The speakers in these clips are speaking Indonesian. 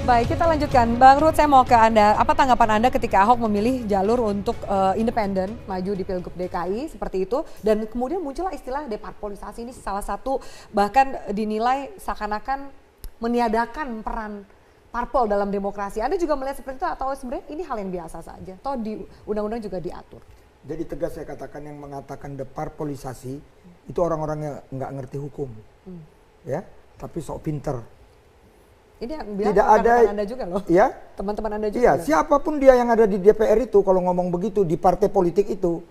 Baik, kita lanjutkan. Bang Ruth, saya mau ke Anda. Apa tanggapan Anda ketika Ahok memilih jalur untuk independen, maju di Pilgub DKI seperti itu, dan kemudian muncullah istilah deparpolisasi, ini salah satu bahkan dinilai seakan-akan meniadakan peran parpol dalam demokrasi. Anda juga melihat seperti itu atau sebenarnya ini hal yang biasa saja? Atau di undang-undang juga diatur? Jadi tegas saya katakan, yang mengatakan deparpolisasi itu orang-orang yang nggak ngerti hukum, ya, tapi sok pinter. Ini yang bilang tidak ada Anda juga loh. Ya, teman-teman Anda juga. Iya, siapapun dia yang ada di DPR itu kalau ngomong begitu di partai politik itu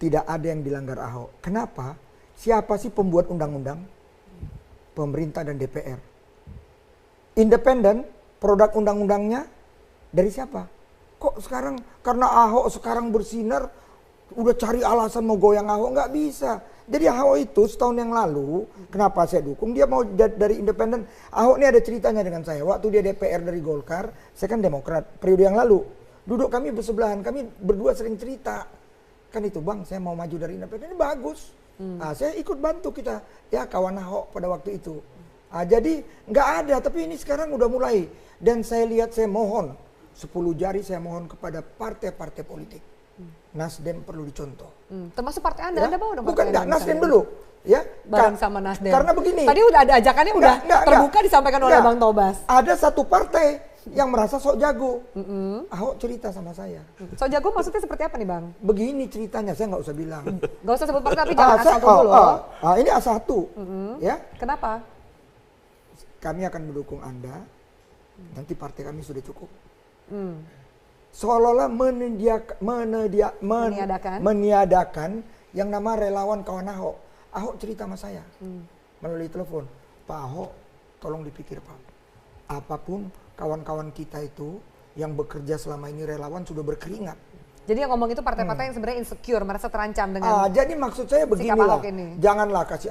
tidak ada yang dilanggar Ahok. Kenapa? Siapa sih pembuat undang-undang? Pemerintah dan DPR. Independen, produk undang-undangnya dari siapa? Kok sekarang karena Ahok sekarang bersinar udah cari alasan mau goyang Ahok? Nggak bisa. Jadi Ahok itu setahun yang lalu, kenapa saya dukung? Dia mau dari independen. Ahok ini ada ceritanya dengan saya. Waktu dia DPR dari Golkar, saya kan Demokrat. Periode yang lalu, duduk kami bersebelahan. Kami berdua sering cerita. Kan itu, Bang, saya mau maju dari independen. Ini bagus. Saya ikut bantu kita. Ya, kawan Ahok pada waktu itu. Jadi nggak ada, tapi ini sekarang udah mulai. Dan saya lihat, saya mohon, 10 jari saya mohon kepada partai-partai politik. Nasdem perlu dicontoh. Termasuk partai Anda, Ya? Anda mau dong Bukan, partai Anda Nasdem dulu. Ya, bareng sama Nasdem. Karena begini. Tadi udah ada ajakannya, udah terbuka disampaikan oleh Bang Tobas. Ada satu partai yang merasa sok jago. Ahok cerita sama saya. Sok jago maksudnya seperti apa nih, Bang? Begini ceritanya, saya nggak usah bilang. Gak usah sebut partai, tapi jangan A1 dulu. Ini A1. Ya. Kenapa? Kami akan mendukung Anda. Nanti partai kami sudah cukup. Seolah-olah meniadakan yang nama relawan kawan Ahok. Ahok cerita sama saya melalui telepon, Pak Ahok, tolong dipikir, Pak. Apapun kawan-kawan kita itu yang bekerja selama ini relawan sudah berkeringat. Jadi yang ngomong itu partai-partai yang sebenarnya insecure, merasa terancam dengan jadi maksud saya beginilah, janganlah kasih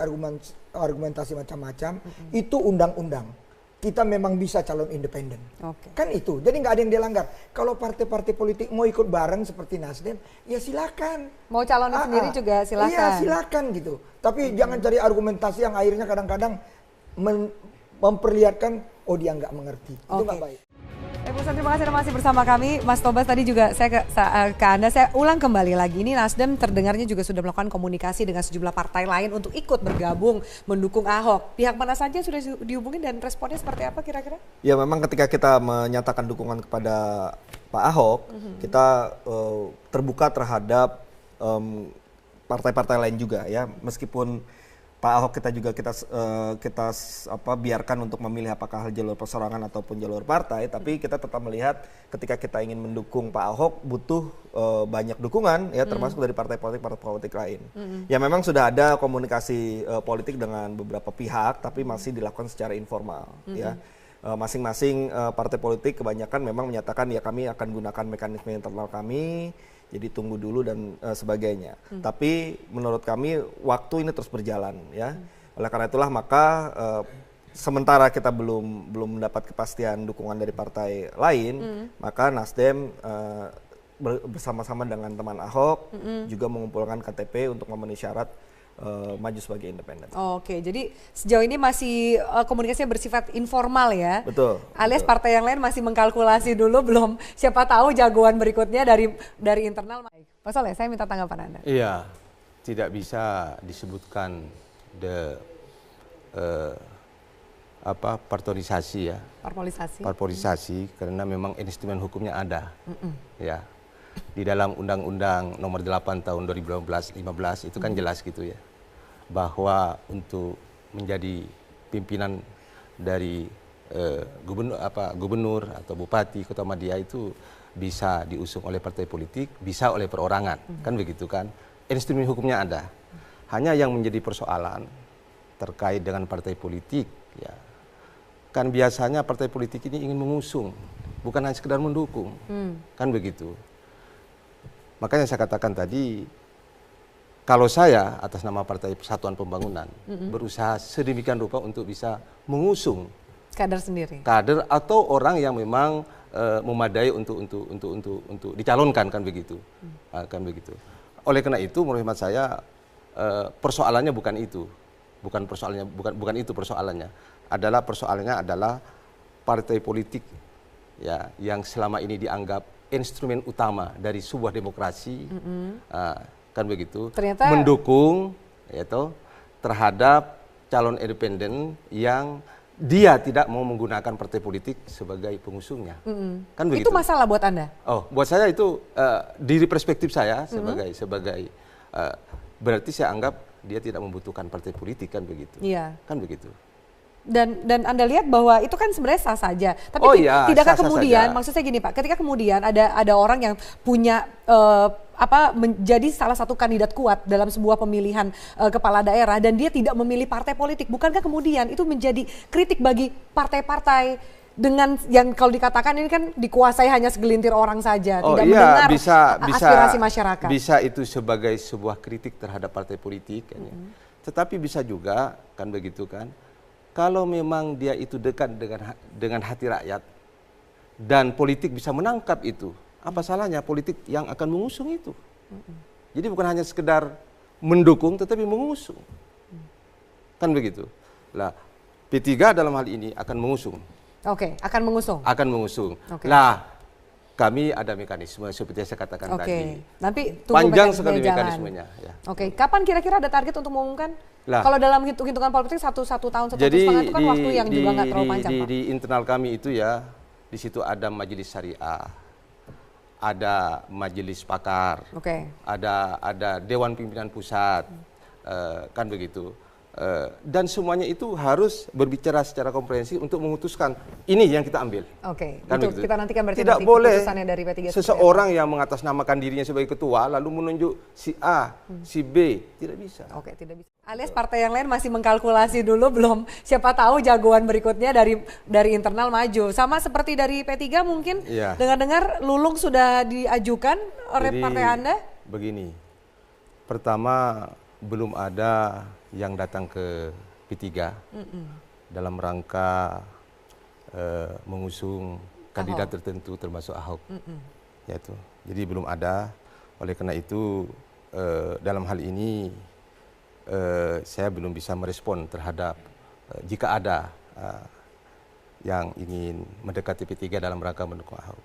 argumentasi macam-macam. Itu undang-undang. Kita memang bisa calon independen. Kan itu. Jadi nggak ada yang dilanggar. Kalau partai-partai politik mau ikut bareng seperti Nasdem, ya silakan. Mau calonin sendiri juga silakan. Iya, silakan gitu. Tapi jangan cari argumentasi yang akhirnya kadang-kadang memperlihatkan oh dia nggak mengerti. Itu nggak baik. Terima kasih masih bersama kami. Mas Tobas, tadi juga saya ke Anda, saya ulang kembali lagi. Ini Nasdem terdengarnya juga sudah melakukan komunikasi dengan sejumlah partai lain untuk ikut bergabung mendukung Ahok. Pihak mana saja sudah dihubungi dan responnya seperti apa kira-kira? Ya memang ketika kita menyatakan dukungan kepada Pak Ahok, kita terbuka terhadap partai-partai lain juga ya. Meskipun Pak Ahok kita biarkan untuk memilih apakah jalur perseorangan ataupun jalur partai, tapi kita tetap melihat ketika kita ingin mendukung Pak Ahok butuh banyak dukungan ya, termasuk dari partai politik lain. Ya memang sudah ada komunikasi politik dengan beberapa pihak, tapi masih dilakukan secara informal ya. Masing-masing partai politik kebanyakan memang menyatakan ya kami akan gunakan mekanisme internal kami. Jadi tunggu dulu dan sebagainya. Tapi menurut kami waktu ini terus berjalan ya. Oleh karena itulah maka sementara kita belum mendapat kepastian dukungan dari partai lain, maka Nasdem bersama-sama dengan teman Ahok juga mengumpulkan KTP untuk memenuhi syarat maju sebagai independen. Oke, jadi sejauh ini masih komunikasinya bersifat informal ya. Betul. Alias partai yang lain masih mengkalkulasi dulu, belum siapa tahu jagoan berikutnya dari internal. Pak Soleh, saya minta tanggapan Anda. Iya, tidak bisa disebutkan parpolisasi ya. Parpolisasi karena memang instrumen hukumnya ada. Ya. Di dalam Undang-Undang Nomor 8 Tahun 2015 itu kan jelas gitu ya, bahwa untuk menjadi pimpinan dari gubernur atau bupati Kota Madia itu bisa diusung oleh partai politik, bisa oleh perorangan, kan begitu kan? Instrumen hukumnya ada. Hanya yang menjadi persoalan terkait dengan partai politik, ya, kan biasanya partai politik ini ingin mengusung, bukan hanya sekedar mendukung, kan begitu. Makanya saya katakan tadi, kalau saya atas nama Partai Persatuan Pembangunan berusaha sedemikian rupa untuk bisa mengusung kader sendiri, kader atau orang yang memang memadai untuk dicalonkan, kan begitu, kan begitu. Oleh karena itu, menurut hemat saya persoalannya bukan itu, bukan itu persoalannya. Persoalannya adalah partai politik ya yang selama ini dianggap instrumen utama dari sebuah demokrasi, kan begitu, ternyata mendukung yaitu terhadap calon independen yang dia tidak mau menggunakan partai politik sebagai pengusungnya, kan begitu. Itu masalah buat Anda? Oh, buat saya itu dari perspektif saya sebagai berarti saya anggap dia tidak membutuhkan partai politik, kan begitu. Iya. Kan begitu. Dan Anda lihat bahwa itu kan sebenarnya sah saja. Tapi tidakkah sah-sah kemudian, saja. maksud saya gini Pak, ketika kemudian ada orang yang punya menjadi salah satu kandidat kuat dalam sebuah pemilihan kepala daerah dan dia tidak memilih partai politik, bukankah kemudian itu menjadi kritik bagi partai-partai dengan yang kalau dikatakan ini kan dikuasai hanya segelintir orang saja, tidak mendengar aspirasi masyarakat. Bisa itu sebagai sebuah kritik terhadap partai politik, kan, ya. Tetapi bisa juga kan begitu kan. Kalau memang dia itu dekat dengan hati rakyat dan politik bisa menangkap itu, apa salahnya politik yang akan mengusung itu? Jadi bukan hanya sekedar mendukung, tetapi mengusung, kan begitu. Lah P3 dalam hal ini akan mengusung. Oke, akan mengusung. Akan mengusung. Oke. Lah kami ada mekanisme seperti yang saya katakan tadi. Nanti tunggu panjang sekali jalan. mekanismenya. Ya. Oke, kapan kira-kira ada target untuk mengumumkan? Lah, kalau dalam hitungan politik satu tahun, 1,5 tahun itu kan waktu yang juga nggak terlalu panjang, Pak. Di internal kami itu ya, di situ ada majelis syariah, ada majelis pakar, ada dewan pimpinan pusat, kan begitu. Dan semuanya itu harus berbicara secara komprehensif untuk memutuskan ini yang kita ambil. Oke, kan itu begitu. kita nantikan berarti tidak boleh dari P3 seseorang yang mengatasnamakan dirinya sebagai ketua lalu menunjuk si A, si B, tidak bisa. Oke, tidak bisa. Alias partai yang lain masih mengkalkulasi dulu, belum siapa tahu jagoan berikutnya dari internal maju. Sama seperti dari P3 mungkin, dengar-dengar Lulung sudah diajukan oleh partai Anda? Begini, pertama belum ada yang datang ke P3 dalam rangka mengusung kandidat tertentu termasuk Ahok. Yaitu. Jadi belum ada, oleh karena itu dalam hal ini saya belum bisa merespon terhadap jika ada yang ingin mendekati P3 dalam rangka mendukung Ahok.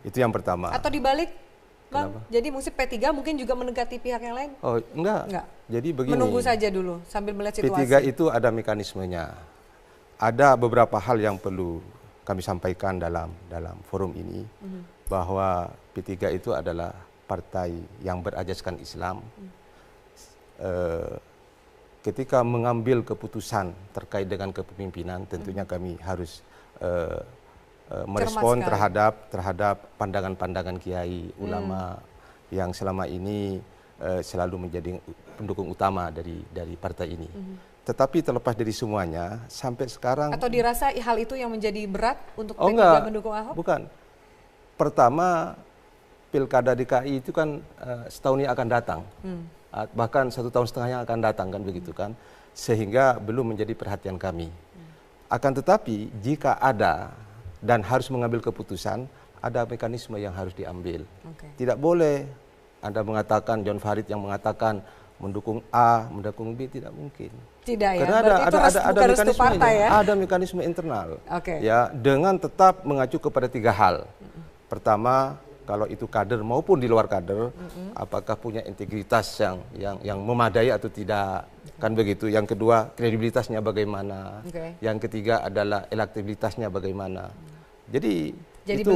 Itu yang pertama. Atau dibalik? Bang, jadi musik P3 mungkin juga mendekati pihak yang lain? Oh, enggak. Jadi begini. Menunggu saja dulu sambil melihat situasi. P3 itu ada mekanismenya. Ada beberapa hal yang perlu kami sampaikan dalam forum ini, bahwa P3 itu adalah partai yang berajaskan Islam. Ketika mengambil keputusan terkait dengan kepemimpinan, tentunya kami harus merespon terhadap pandangan-pandangan kiai ulama yang selama ini selalu menjadi pendukung utama dari partai ini. Tetapi terlepas dari semuanya, sampai sekarang... Atau dirasa hal itu yang menjadi berat untuk P3 mendukung Ahok? Bukan. Pertama, Pilkada DKI itu kan setahun yang akan datang. Bahkan 1,5 tahun yang akan datang, kan begitu kan. Sehingga belum menjadi perhatian kami. Akan tetapi, jika ada dan harus mengambil keputusan, ada mekanisme yang harus diambil. Tidak boleh Anda mengatakan, John Farid yang mengatakan mendukung A, mendukung B, tidak mungkin. Tidak ya, karena ada mekanisme, ada mekanisme internal. Ya, dengan tetap mengacu kepada 3 hal. Pertama, kalau itu kader maupun di luar kader, apakah punya integritas yang memadai atau tidak, kan begitu. Yang kedua, kredibilitasnya bagaimana. Yang ketiga adalah elektabilitasnya bagaimana. Jadi itu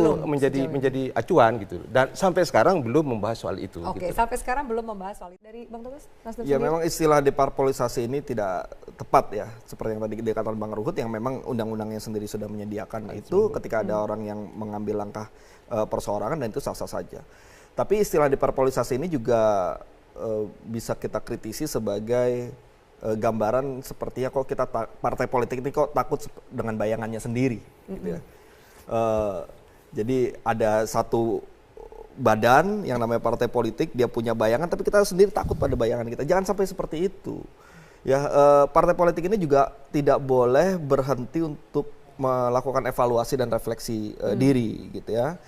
menjadi acuan gitu. Dan sampai sekarang belum membahas soal itu. Gitu. Sampai sekarang belum membahas soal itu. Dari Bang Tugas, Nasdem ya sendiri? Memang istilah deparpolisasi ini tidak tepat ya. Seperti yang tadi dikatakan Bang Ruhut, yang memang undang-undangnya sendiri sudah menyediakan itu ketika ada orang yang mengambil langkah perseorangan, dan itu sah-sah saja. Tapi istilah deparpolisasi ini juga bisa kita kritisi sebagai gambaran sepertinya kok kita partai politik ini kok takut dengan bayangannya sendiri. Gitu ya. Jadi ada satu badan yang namanya partai politik, dia punya bayangan, tapi kita sendiri takut pada bayangan kita. Jangan sampai seperti itu. Ya, partai politik ini juga tidak boleh berhenti untuk melakukan evaluasi dan refleksi diri, gitu ya.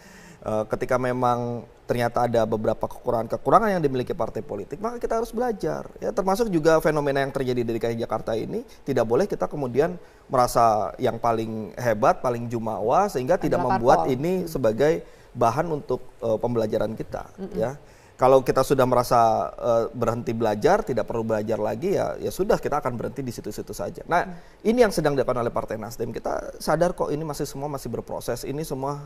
Ketika memang ternyata ada beberapa kekurangan-kekurangan yang dimiliki partai politik, maka kita harus belajar. Ya, termasuk juga fenomena yang terjadi di DKI Jakarta ini, tidak boleh kita kemudian merasa yang paling hebat, paling jumawa, sehingga tidak membuat ini sebagai bahan untuk pembelajaran kita. Ya, kalau kita sudah merasa berhenti belajar, tidak perlu belajar lagi, ya sudah, kita akan berhenti di situ-situ saja. Nah, ini yang sedang dilakukan oleh Partai Nasdem. Kita sadar kok ini semua masih berproses. Ini semua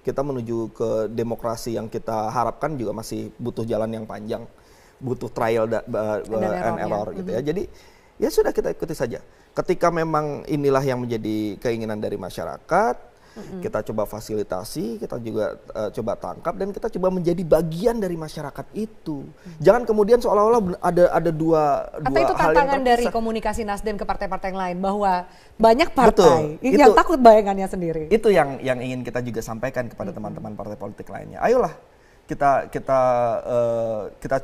kita menuju ke demokrasi yang kita harapkan juga masih butuh jalan yang panjang, butuh trial and error gitu ya. Jadi ya sudah, kita ikuti saja. Ketika memang inilah yang menjadi keinginan dari masyarakat, kita coba fasilitasi, kita juga coba tangkap, dan kita coba menjadi bagian dari masyarakat itu. Jangan kemudian seolah-olah ada dua atau itu hal tantangan yang dari komunikasi Nasdem ke partai-partai yang lain, bahwa banyak partai yang takut bayangannya sendiri. Itu yang ingin kita juga sampaikan kepada teman-teman partai politik lainnya. Ayolah kita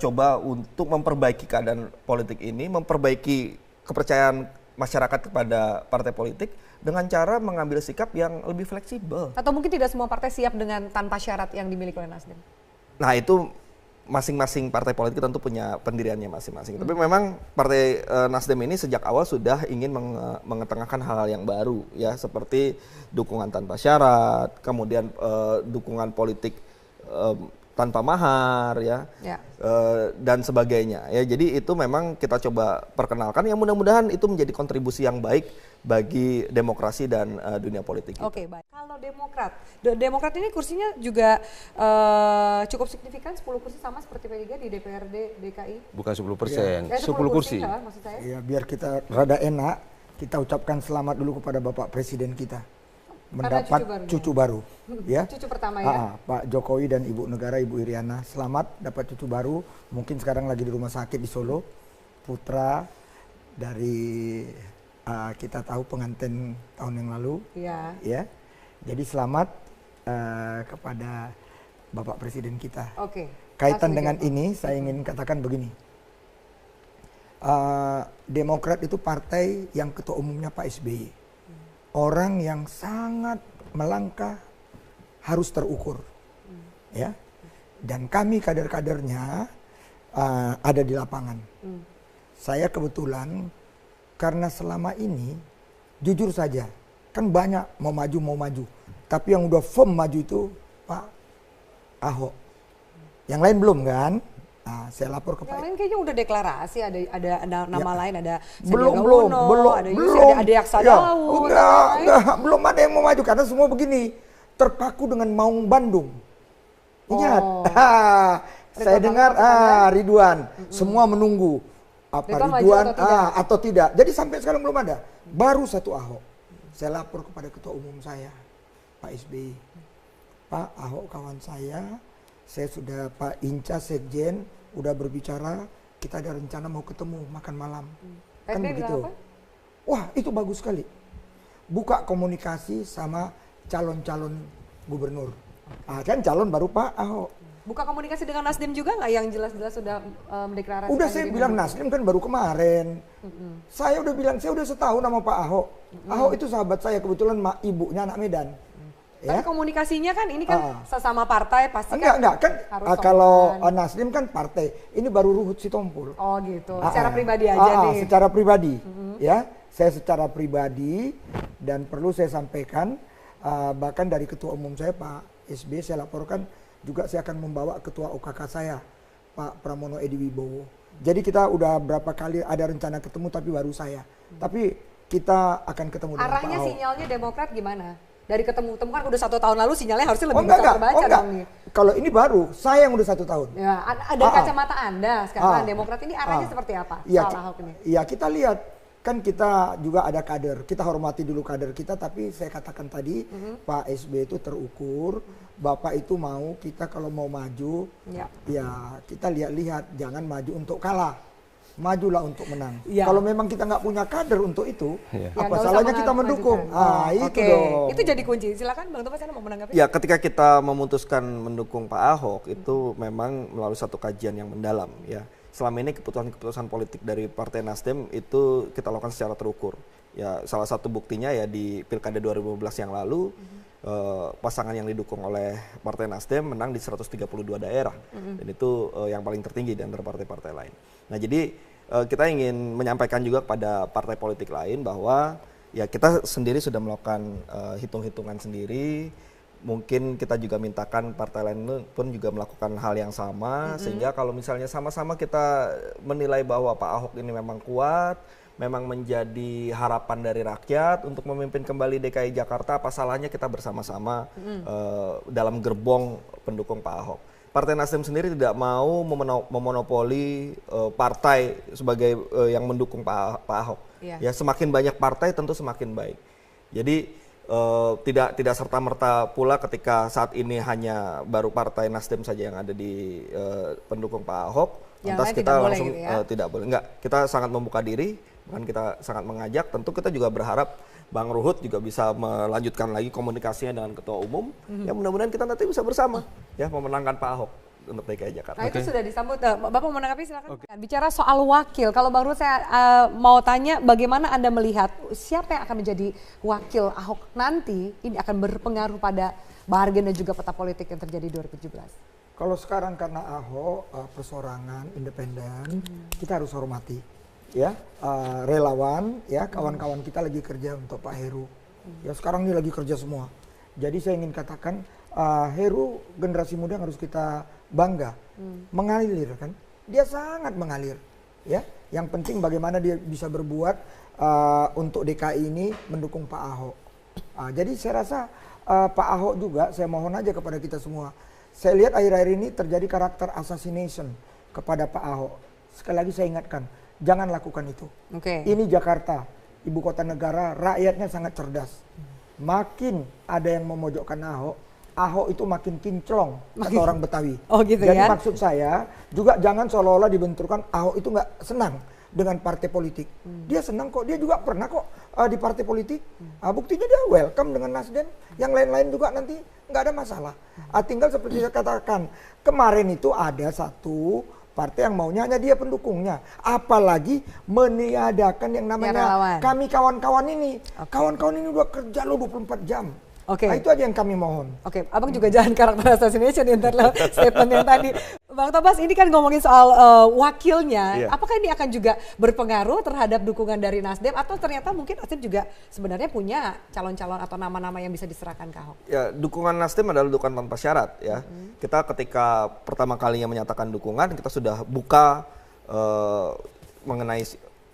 coba untuk memperbaiki keadaan politik ini, memperbaiki kepercayaan masyarakat kepada partai politik dengan cara mengambil sikap yang lebih fleksibel. Atau mungkin tidak semua partai siap dengan tanpa syarat yang dimiliki oleh Nasdem? Nah, itu masing-masing partai politik tentu punya pendiriannya masing-masing. Tapi memang partai Nasdem ini sejak awal sudah ingin mengetengahkan hal-hal yang baru, ya, seperti dukungan tanpa syarat, kemudian dukungan politik tanpa mahar, ya. Dan sebagainya. Ya, jadi itu memang kita coba perkenalkan, yang mudah-mudahan itu menjadi kontribusi yang baik bagi demokrasi dan dunia politik. Oke, baik. Kalau Demokrat ini kursinya juga cukup signifikan, 10 kursi sama seperti P3 di DPRD DKI. Bukan 10%, 10 kursi. Maksud saya. Ya, biar kita rada enak, kita ucapkan selamat dulu kepada Bapak Presiden kita. Mendapat cucu baru, ya. Cucu pertama, ya. Pak Jokowi dan Ibu Negara, Ibu Iriana, selamat dapat cucu baru. Mungkin sekarang lagi di rumah sakit di Solo. Putra dari kita tahu pengantin tahun yang lalu, ya. Jadi selamat kepada Bapak Presiden kita. Kaitan dengan ini, saya ingin katakan begini. Demokrat itu partai yang ketua umumnya Pak SBY. Orang yang sangat melangkah, harus terukur, ya. Dan kami kader-kadernya ada di lapangan. Saya kebetulan karena selama ini jujur saja, kan banyak mau maju, tapi yang udah firm maju itu Pak Ahok. Yang lain belum kan? Nah, saya lapor ke Pak. Yang lain kayaknya udah deklarasi, ada nama lain, ada belum, ada Yusuf, ada Yaksa Daud. Belum ada yang mau maju karena semua begini, terpaku dengan Maung Bandung. Ingat, saya dengar Ridwan, semua menunggu apa Ridwan atau tidak. Jadi sampai sekarang belum ada. Baru satu Ahok. Saya lapor kepada ketua umum saya, Pak SBY. Pak Ahok kawan saya sudah Pak Inca Sekjen udah berbicara, kita ada rencana mau ketemu makan malam. Kan begitu. Wah, itu bagus sekali. Buka komunikasi sama calon-calon gubernur. Kan calon baru Pak Ahok. Buka komunikasi dengan Nasdem juga nggak, yang jelas-jelas sudah mendeklarasikan? Udah saya bilang Nasdem kan baru kemarin. Saya udah bilang, saya udah setahun sama Pak Ahok. Ahok itu sahabat saya, kebetulan ibunya anak Medan. Tapi komunikasinya kan ini kan sesama partai pasti enggak kan kalau Nasdem kan partai, ini baru Ruhut Sitompul. Oh gitu, secara pribadi aja nih. Secara pribadi, ya. Saya secara pribadi, dan perlu saya sampaikan, bahkan dari ketua umum saya Pak SBY saya laporkan juga saya akan membawa ketua OKK saya Pak Pramono Edi Wibowo. Jadi kita udah berapa kali ada rencana ketemu tapi baru saya. Tapi kita akan ketemu dengan Pak Ahok. Arahnya sinyalnya Demokrat gimana? Dari ketemu kan udah 1 tahun lalu, sinyalnya harusnya lebih bisa terbaca dong nih. Kalau ini baru, saya yang udah 1 tahun. Ya, ada kacamata Anda sekarang Demokrat ini arahnya seperti apa soal Ahok ini? Iya, kita lihat. Kan kita juga ada kader, kita hormati dulu kader kita, tapi saya katakan tadi Pak SBY itu terukur, Bapak itu mau kita kalau mau maju, ya kita lihat-lihat, jangan maju untuk kalah. Majulah untuk menang. Kalau memang kita nggak punya kader untuk itu, apa salahnya kita mendukung? Itu dong. Itu jadi kunci. Silakan Bang Tobas, Anda mau menanggapi? Ya, ketika kita memutuskan mendukung Pak Ahok itu memang melalui satu kajian yang mendalam, ya. Selama ini keputusan-keputusan politik dari Partai Nasdem itu kita lakukan secara terukur. Ya, salah satu buktinya ya di Pilkada 2015 yang lalu, pasangan yang didukung oleh Partai Nasdem menang di 132 daerah. Dan itu yang paling tertinggi di antara partai-partai lain. Nah, jadi kita ingin menyampaikan juga kepada partai politik lain bahwa ya kita sendiri sudah melakukan hitung-hitungan sendiri. Mungkin kita juga mintakan partai lain pun juga melakukan hal yang sama, sehingga kalau misalnya sama-sama kita menilai bahwa Pak Ahok ini memang kuat, memang menjadi harapan dari rakyat untuk memimpin kembali DKI Jakarta, apa salahnya kita bersama-sama dalam gerbong pendukung Pak Ahok. Partai Nasdem sendiri tidak mau memonopoli partai sebagai yang mendukung Pak Ahok. Ya, semakin banyak partai tentu semakin baik. Jadi tidak serta-merta pula ketika saat ini hanya baru Partai Nasdem saja yang ada di pendukung Pak Ahok, lantas kita langsung gitu ya? Tidak boleh. Enggak, kita sangat membuka diri, bahkan kita sangat mengajak. Tentu kita juga berharap Bang Ruhut juga bisa melanjutkan lagi komunikasinya dengan Ketua Umum. Ya mudah-mudahan kita nanti bisa bersama ya memenangkan Pak Ahok untuk DKI Jakarta. Nah, itu sudah disambut. Bapak mau menanggapi silakan. Bicara soal wakil, kalau Bang Ruhut saya mau tanya bagaimana Anda melihat siapa yang akan menjadi wakil Ahok nanti, ini akan berpengaruh pada bargain dan juga peta politik yang terjadi 2017. Kalau sekarang karena Ahok persorangan independen, kita harus hormati ya, relawan ya, kawan-kawan kita lagi kerja untuk Pak Heru. Ya sekarang ini lagi kerja semua. Jadi saya ingin katakan Heru generasi muda yang harus kita bangga, mengalir kan, dia sangat mengalir ya. Yang penting bagaimana dia bisa berbuat untuk DKI ini mendukung Pak Ahok. Jadi saya rasa Pak Ahok juga, saya mohon aja kepada kita semua, saya lihat akhir-akhir ini terjadi karakter assassination kepada Pak Ahok. Sekali lagi saya ingatkan, jangan lakukan itu. Ini Jakarta, ibu kota negara, rakyatnya sangat cerdas. Makin ada yang memojokkan Ahok itu makin kinclong, kata orang Betawi. Gitu. Jadi ya? maksud saya juga jangan seolah-olah dibenturkan Ahok itu nggak senang dengan partai politik. Dia senang kok, dia juga pernah kok di partai politik. Buktinya dia welcome dengan Nasdem, yang lain-lain juga nanti nggak ada masalah. Tinggal seperti saya katakan, kemarin itu ada satu partai yang maunya hanya dia pendukungnya. Apalagi meniadakan yang namanya kami kawan-kawan ini. Kawan-kawan ini udah kerja lo 24 jam. Nah, itu aja yang kami mohon. Abang juga jangan karakter assassination di antara statement yang tadi. Bang Tobas, ini kan ngomongin soal wakilnya. Apakah ini akan juga berpengaruh terhadap dukungan dari Nasdem atau ternyata mungkin Nasdem juga sebenarnya punya calon-calon atau nama-nama yang bisa diserahkan ke Ahok? Ya, dukungan Nasdem adalah dukungan tanpa syarat ya. Kita ketika pertama kalinya menyatakan dukungan, kita sudah buka mengenai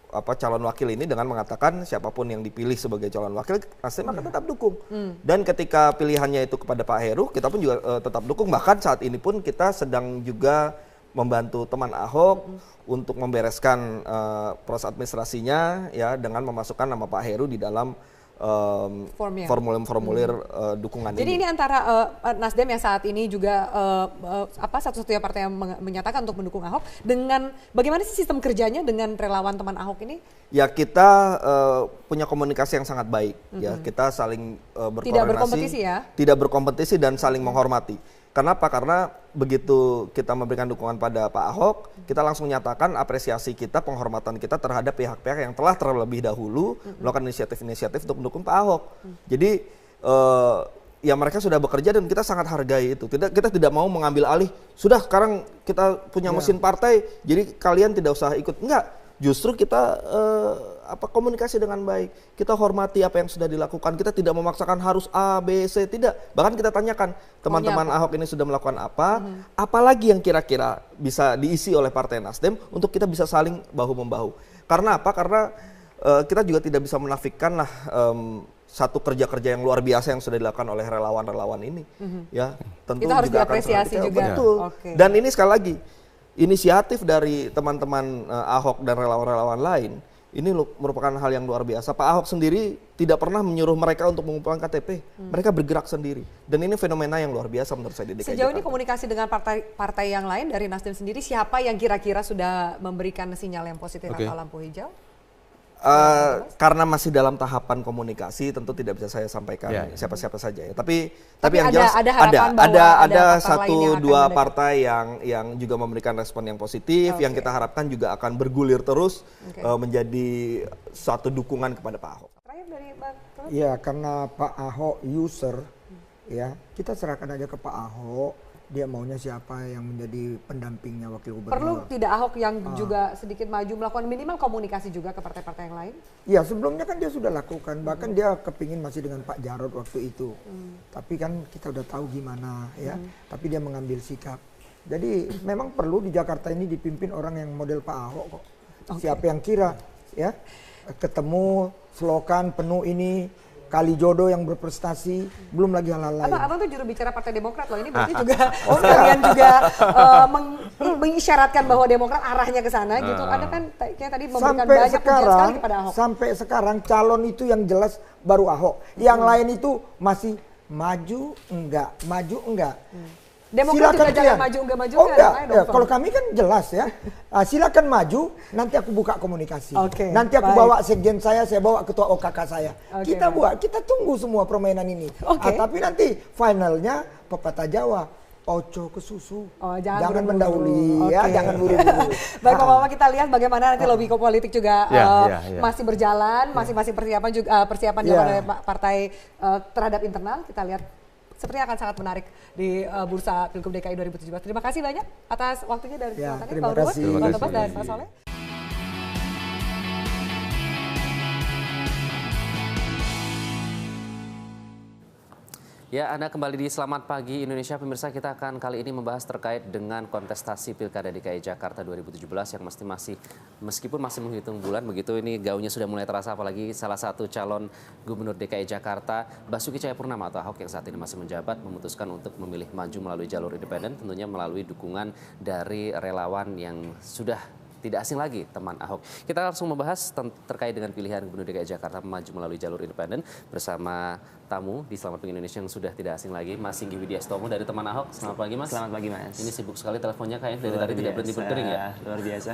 calon wakil ini dengan mengatakan siapapun yang dipilih sebagai calon wakil, Nasdem akan tetap dukung. Dan ketika pilihannya itu kepada Pak Heru, kita pun juga tetap dukung. Bahkan saat ini pun kita sedang juga membantu teman Ahok untuk membereskan proses administrasinya ya, dengan memasukkan nama Pak Heru di dalam formulir dukungan ini. Jadi ini antara Nasdem yang saat ini juga satu-satunya partai yang menyatakan untuk mendukung Ahok, dengan bagaimana sih sistem kerjanya dengan relawan teman Ahok ini? Ya kita punya komunikasi yang sangat baik ya, kita saling berkoordinasi, tidak berkompetisi dan saling menghormati. Kenapa? Karena begitu kita memberikan dukungan pada Pak Ahok, kita langsung nyatakan apresiasi kita, penghormatan kita terhadap pihak-pihak yang telah terlebih dahulu melakukan inisiatif-inisiatif untuk mendukung Pak Ahok. Jadi ya mereka sudah bekerja dan kita sangat hargai itu. Kita tidak mau mengambil alih. Sudah sekarang kita punya mesin partai, jadi kalian tidak usah ikut. Enggak, justru kita komunikasi dengan baik. Kita hormati apa yang sudah dilakukan. Kita tidak memaksakan harus A, B, C, tidak. Bahkan kita tanyakan teman-teman Ahok ini sudah melakukan apa, apalagi yang kira-kira bisa diisi oleh Partai Nasdem untuk kita bisa saling bahu-membahu. Karena apa? Karena kita juga tidak bisa menafikan lah satu kerja-kerja yang luar biasa yang sudah dilakukan oleh relawan-relawan ini. Ya, tentu itu harus juga diapresiasi juga. Betul. Dan ini sekali lagi inisiatif dari teman-teman Ahok dan relawan-relawan lain. Ini merupakan hal yang luar biasa. Pak Ahok sendiri tidak pernah menyuruh mereka untuk mengumpulkan KTP. Mereka bergerak sendiri. Dan ini fenomena yang luar biasa menurut saya di DKI Jakarta. Sejauh ini komunikasi dengan partai yang lain dari Nasdem sendiri, siapa yang kira-kira sudah memberikan sinyal yang positif atau lampu hijau? Karena masih dalam tahapan komunikasi, tentu tidak bisa saya sampaikan siapa-siapa saja ya. Tapi yang jelas ada satu dua partai yang juga memberikan respon yang positif, yang kita harapkan juga akan bergulir terus menjadi suatu dukungan kepada Pak Ahok. Ya, karena Pak Ahok user, ya kita serahkan aja ke Pak Ahok, dia maunya siapa yang menjadi pendampingnya wakil gubernur. Perlu tidak Ahok yang juga sedikit maju melakukan minimal komunikasi juga ke partai-partai yang lain? Ya sebelumnya kan dia sudah lakukan, bahkan dia kepingin masih dengan Pak Jarod waktu itu. Tapi kan kita udah tahu gimana ya, tapi dia mengambil sikap. Jadi memang perlu di Jakarta ini dipimpin orang yang model Pak Ahok kok. Siapa yang kira ya ketemu selokan penuh ini, kali jodoh yang berprestasi, belum lagi hal-hal lain. Abang tuh juru bicara Partai Demokrat loh, ini berarti juga kalian juga mengisyaratkan bahwa Demokrat arahnya ke sana gitu. Anda kan kayak tadi memberikan banyak pujian sekali kepada Ahok. Sampai sekarang calon itu yang jelas baru Ahok. Yang lain itu masih maju enggak. Demokrat silakan juga jangan maju enggak enggak. Ya, kalau kami kan jelas ya. Silakan maju, nanti aku buka komunikasi. Nanti aku bawa sekjen saya bawa ketua OKK saya. Kita kita tunggu semua permainan ini. Tapi nanti finalnya pepatah Jawa, ojo ke susu. Jangan mendahului ya, jangan buru-buru. Baik Bapak-bapak, kita lihat bagaimana nanti lobby politik juga masih berjalan, masing-masing persiapan juga persiapan oleh partai terhadap internal. Kita lihat sepertinya akan sangat menarik di bursa Pilgub DKI 2017. Terima kasih banyak atas waktunya dari terima kasih. Bang Tobas dan Pak Soleh. Ya, Anda kembali di Selamat Pagi Indonesia. Pemirsa, kita akan kali ini membahas terkait dengan kontestasi Pilkada DKI Jakarta 2017 yang meskipun masih menghitung bulan, begitu ini gaungnya sudah mulai terasa, apalagi salah satu calon Gubernur DKI Jakarta, Basuki Cahayapurnama atau Ahok yang saat ini masih menjabat, memutuskan untuk memilih maju melalui jalur independen, tentunya melalui dukungan dari relawan yang sudah tidak asing lagi, teman Ahok. Kita langsung membahas terkait dengan pilihan Gubernur DKI Jakarta maju melalui jalur independen bersama tamu di Selamat Pagi Indonesia yang sudah tidak asing lagi, Mas Singgi Widyastomo dari teman Ahok. Selamat pagi, Mas. Selamat pagi, Mas. Ini sibuk sekali teleponnya kayaknya dari tadi tidak berhenti berkering ya. Luar biasa.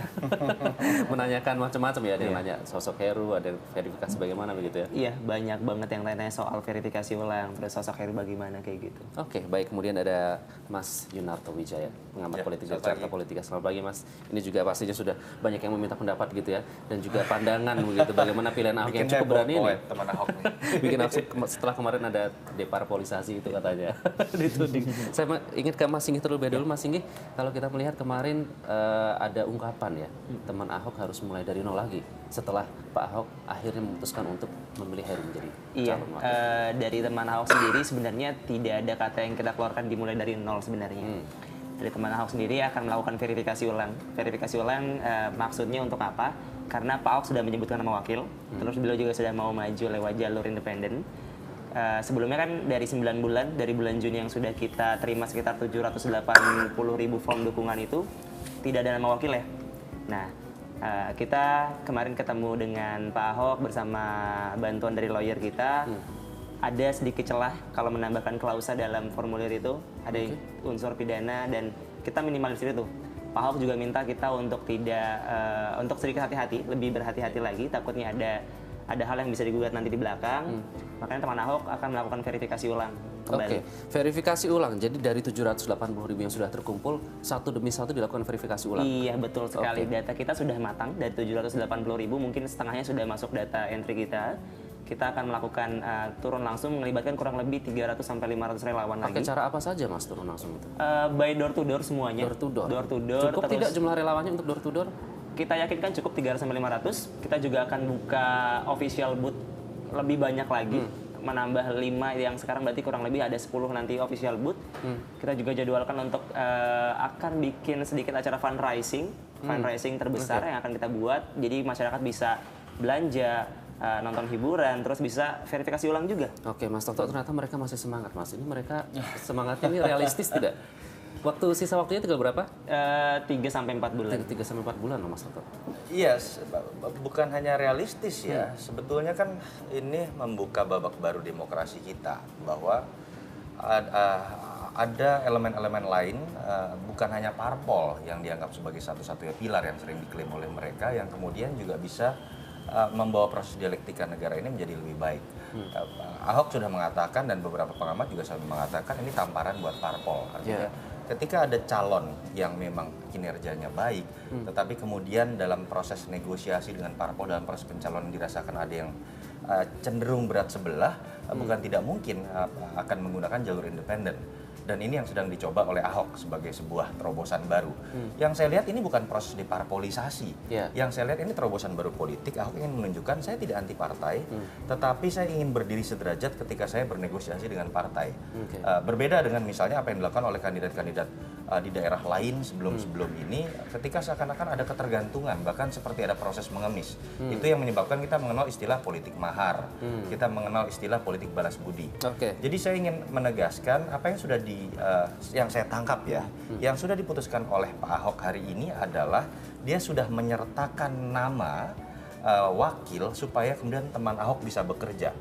Menanyakan macam-macam ya, ada yang nanya sosok Heru, ada yang verifikasi bagaimana begitu ya. Iya, banyak banget yang tanya soal verifikasi ulang, terus sosok Heru bagaimana kayak gitu. Oke, baik. Kemudian ada Mas Yunarto Wijaya, pengamat politik dari Carta Politika. Selamat pagi, Mas. Ini juga pastinya sudah banyak yang meminta pendapat gitu ya, dan juga pandangan begitu bagaimana pilihan Ahok yang cukup berani ini. Teman Ahok nih. Bikin setelah kemarin ada deparpolisasi itu katanya. Dituding. Saya ingat ke Mas Singgi terlebih dahulu. Mas Singgi, kalau kita melihat kemarin ada ungkapan ya, teman Ahok harus mulai dari nol lagi setelah Pak Ahok akhirnya memutuskan untuk memilih Heru menjadi calon wakil. Dari teman Ahok sendiri sebenarnya tidak ada kata yang kita keluarkan dimulai dari nol sebenarnya. Dari teman Ahok sendiri akan melakukan verifikasi ulang. Verifikasi ulang maksudnya untuk apa? Karena Pak Ahok sudah menyebutkan nama wakil, terus beliau juga sudah mau maju lewat jalur independen. Sebelumnya kan dari 9 bulan, dari bulan Juni yang sudah kita terima sekitar 780.000 form dukungan itu tidak ada nama wakil ya. Nah, kita kemarin ketemu dengan Pak Ahok bersama bantuan dari lawyer kita. Ada sedikit celah kalau menambahkan klausa dalam formulir itu, ada unsur pidana dan kita minimalisir itu. Pak Ahok juga minta kita untuk untuk sedikit hati-hati, lebih berhati-hati lagi, takutnya ada hal yang bisa digugat nanti di belakang. Makanya teman Ahok akan melakukan verifikasi ulang kembali. Verifikasi ulang. Jadi dari 780.000 yang sudah terkumpul, satu demi satu dilakukan verifikasi ulang. Iya, betul sekali. Data kita sudah matang dari 780.000, mungkin setengahnya sudah masuk data entry kita. Kita akan melakukan turun langsung, melibatkan kurang lebih 300 sampai 500 relawan lagi. Pakai cara apa saja, Mas, turun langsung itu? By door to door semuanya. Door to door. Door to door. Cukup tidak jumlah relawannya untuk door to door? Kita yakinkan cukup 300 sampai 500. Kita juga akan buka official booth lebih banyak lagi. Menambah 5 yang sekarang berarti kurang lebih ada 10 nanti official booth. Kita juga jadwalkan untuk akan bikin sedikit acara fundraising terbesar yang akan kita buat. Jadi masyarakat bisa belanja, nonton hiburan, terus bisa verifikasi ulang juga. Oke, Mas Toto, ternyata mereka masih semangat, Mas. Ini mereka semangatnya ini realistis tidak? Sisa waktunya tinggal berapa? 3 sampai 4 bulan. 3 sampai 4 bulan loh, Mas Toto. Iya, bukan hanya realistis ya. Sebetulnya kan ini membuka babak baru demokrasi kita, bahwa ada elemen-elemen lain, bukan hanya parpol yang dianggap sebagai satu-satunya pilar yang sering diklaim oleh mereka, yang kemudian juga bisa membawa proses dialektika negara ini menjadi lebih baik. Ahok sudah mengatakan dan beberapa pengamat juga selalu mengatakan ini tamparan buat parpol. Artinya ketika ada calon yang memang kinerjanya baik, tetapi kemudian dalam proses negosiasi dengan parpol, dalam proses pencalonan dirasakan ada yang cenderung berat sebelah, bukan tidak mungkin akan menggunakan jalur independen. Dan ini yang sedang dicoba oleh Ahok sebagai sebuah terobosan baru. Yang saya lihat ini bukan proses deparpolisasi. Yang saya lihat ini terobosan baru politik. Ahok ingin menunjukkan saya tidak anti partai, tetapi saya ingin berdiri sederajat ketika saya bernegosiasi dengan partai. Berbeda dengan misalnya apa yang dilakukan oleh kandidat-kandidat di daerah lain sebelum ini, ketika seakan-akan ada ketergantungan, bahkan seperti ada proses mengemis. Itu yang menyebabkan kita mengenal istilah politik mahar, kita mengenal istilah politik balas budi. Jadi saya ingin menegaskan apa yang sudah yang saya tangkap ya, yang sudah diputuskan oleh Pak Ahok hari ini adalah dia sudah menyertakan nama wakil supaya kemudian teman Ahok bisa bekerja.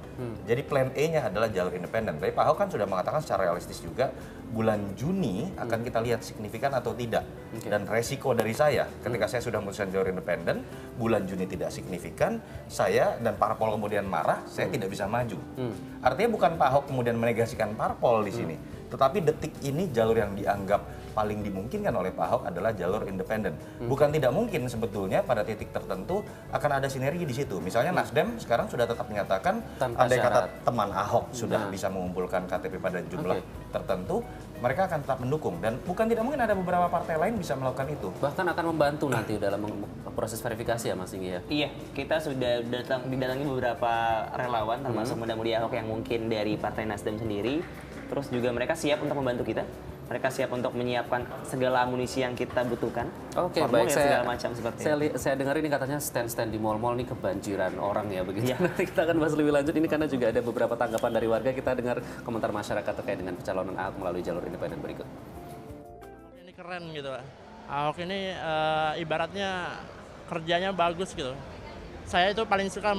Jadi plan E-nya adalah jalur independen. Tapi Pak Ahok kan sudah mengatakan secara realistis juga bulan Juni akan kita lihat signifikan atau tidak. Dan resiko dari saya ketika saya sudah memutuskan jalur independen, bulan Juni tidak signifikan, saya dan parpol kemudian marah, saya tidak bisa maju. Artinya bukan Pak Ahok kemudian menegasikan parpol di sini. Tetapi detik ini jalur yang dianggap paling dimungkinkan oleh Pak Ahok adalah jalur independen. Bukan tidak mungkin sebetulnya pada titik tertentu akan ada sinergi di situ. Misalnya Nasdem sekarang sudah tetap menyatakan andai kata teman Ahok sudah bisa mengumpulkan KTP pada jumlah tertentu, mereka akan tetap mendukung. Dan bukan tidak mungkin ada beberapa partai lain bisa melakukan itu. Bahkan akan membantu nanti dalam proses verifikasi ya Mas Singgi ya? Iya, kita sudah didatangi beberapa relawan termasuk muda-mudi Ahok yang mungkin dari Partai Nasdem sendiri. Terus juga mereka siap untuk membantu kita. Mereka siap untuk menyiapkan segala amunisi yang kita butuhkan. Oke, baik. Segala macam seperti saya dengar ini katanya stand-stand di mal-mal ini kebanjiran orang ya begitu. Nanti kita akan bahas lebih lanjut ini karena juga ada beberapa tanggapan dari warga. Kita dengar komentar masyarakat terkait dengan pencalonan Ahok melalui jalur independen berikut. Ini keren gitu, Pak. Ahok ini ibaratnya kerjanya bagus gitu. Saya itu paling suka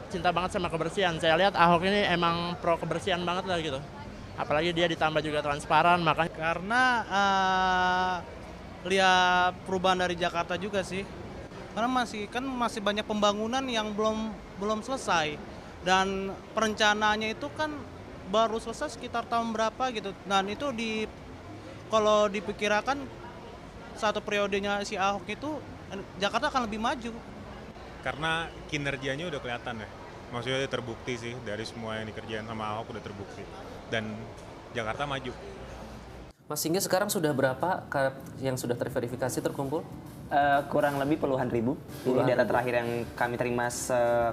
cinta banget sama kebersihan. Saya lihat Ahok ini emang pro kebersihan banget lah gitu. Apalagi dia ditambah juga transparan, makanya karena lihat perubahan dari Jakarta juga sih. Karena masih banyak pembangunan yang belum selesai dan perencanaannya itu kan baru selesai sekitar tahun berapa gitu. Dan itu kalau dipikirkan satu periodenya si Ahok itu Jakarta akan lebih maju. Karena kinerjanya udah kelihatan ya. Maksudnya terbukti sih dari semua yang dikerjain sama Ahok udah terbukti. Dan Jakarta maju. Mas Singgi sekarang sudah berapa yang sudah terverifikasi terkumpul? Kurang lebih puluhan ribu. Ini data terakhir yang kami terima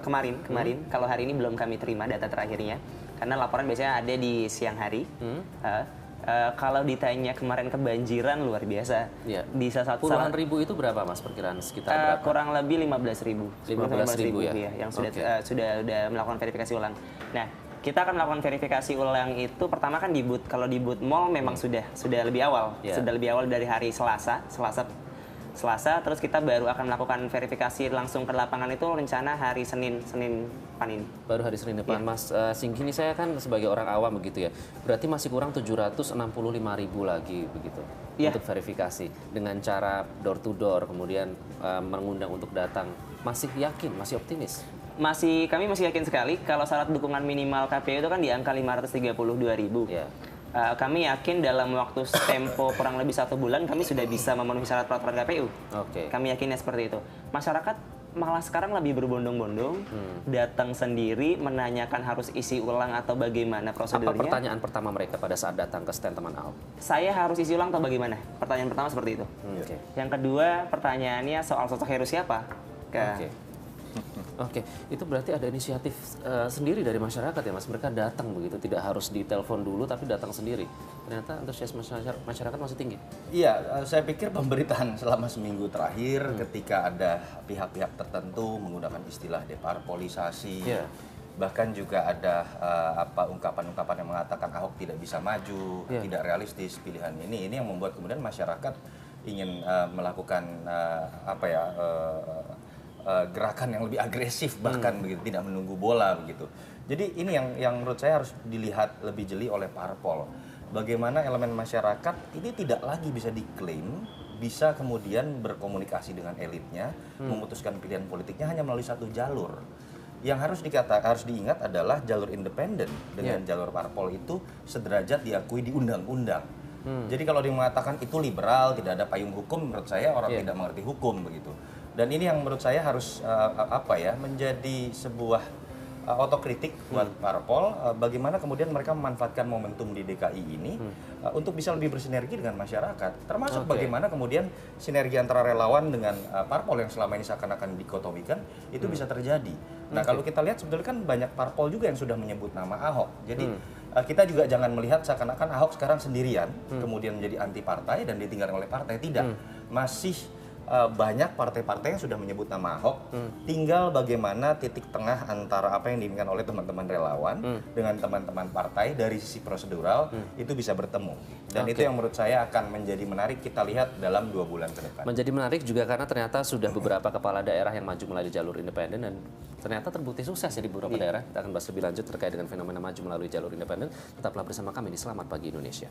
kemarin. Kalau hari ini belum kami terima data terakhirnya. Karena laporan biasanya ada di siang hari. Kalau ditanya kemarin kebanjiran luar biasa. Di puluhan ribu itu berapa Mas perkiraan sekitar berapa? Kurang lebih 15.000. 15.000 ya? Yang sudah melakukan verifikasi ulang. Nah, kita akan melakukan verifikasi ulang itu pertama kan di booth. Kalau di booth mall memang sudah lebih awal. Sudah lebih awal dari hari Selasa, terus kita baru akan melakukan verifikasi langsung ke lapangan itu rencana hari Senin depan ini. Baru hari Senin depan. Mas Singgi ini saya kan sebagai orang awam begitu ya. Berarti masih kurang 765.000 lagi begitu untuk verifikasi dengan cara door to door kemudian mengundang untuk datang. Masih yakin, masih optimis? Kami masih yakin sekali kalau syarat dukungan minimal KPU itu kan di angka 532.000. Kami yakin dalam waktu tempo kurang lebih 1 bulan kami sudah bisa memenuhi syarat peraturan KPU. Kami yakinnya seperti itu. Masyarakat malah sekarang lebih berbondong-bondong, datang sendiri, menanyakan harus isi ulang atau bagaimana prosedurnya. Apa pertanyaan pertama mereka pada saat datang ke stand teman Ahok? Saya harus isi ulang atau bagaimana? Pertanyaan pertama seperti itu. Yang kedua pertanyaannya soal sosok Heru siapa? Oke, itu berarti ada inisiatif sendiri dari masyarakat ya Mas? Mereka datang begitu, tidak harus ditelepon dulu tapi datang sendiri. Ternyata antusiasme masyarakat masih tinggi. Iya, saya pikir pemberitaan selama seminggu terakhir ketika ada pihak-pihak tertentu menggunakan istilah deparpolisasi, bahkan juga ada ungkapan-ungkapan yang mengatakan Ahok tidak bisa maju, tidak realistis pilihan ini yang membuat kemudian masyarakat ingin melakukan gerakan yang lebih agresif bahkan begitu, tidak menunggu bola begitu. Jadi ini yang menurut saya harus dilihat lebih jeli oleh parpol. Bagaimana elemen masyarakat ini tidak lagi bisa diklaim bisa kemudian berkomunikasi dengan elitnya, memutuskan pilihan politiknya hanya melalui satu jalur. Yang harus diingat adalah jalur independen dengan jalur parpol itu sederajat diakui di undang-undang. Jadi kalau dia mengatakan itu liberal, tidak ada payung hukum, menurut saya orang tidak mengerti hukum begitu. Dan ini yang menurut saya harus menjadi sebuah otokritik buat parpol, bagaimana kemudian mereka memanfaatkan momentum di DKI ini untuk bisa lebih bersinergi dengan masyarakat, termasuk bagaimana kemudian sinergi antara relawan dengan parpol yang selama ini seakan-akan dikotomikan itu bisa terjadi. Nah kalau kita lihat sebetulnya kan banyak parpol juga yang sudah menyebut nama Ahok, jadi kita juga jangan melihat seakan-akan Ahok sekarang sendirian, kemudian menjadi anti partai dan ditinggalkan oleh partai, tidak. Masih banyak partai-partai yang sudah menyebut nama Ahok, tinggal bagaimana titik tengah antara apa yang diinginkan oleh teman-teman relawan dengan teman-teman partai dari sisi prosedural itu bisa bertemu. Dan itu yang menurut saya akan menjadi menarik kita lihat dalam 2 bulan ke depan. Menjadi menarik juga karena ternyata sudah beberapa kepala daerah yang maju melalui jalur independen dan ternyata terbukti sukses ya di beberapa daerah. Kita akan bahas lebih lanjut terkait dengan fenomena maju melalui jalur independen. Tetaplah bersama kami di Selamat Pagi Indonesia.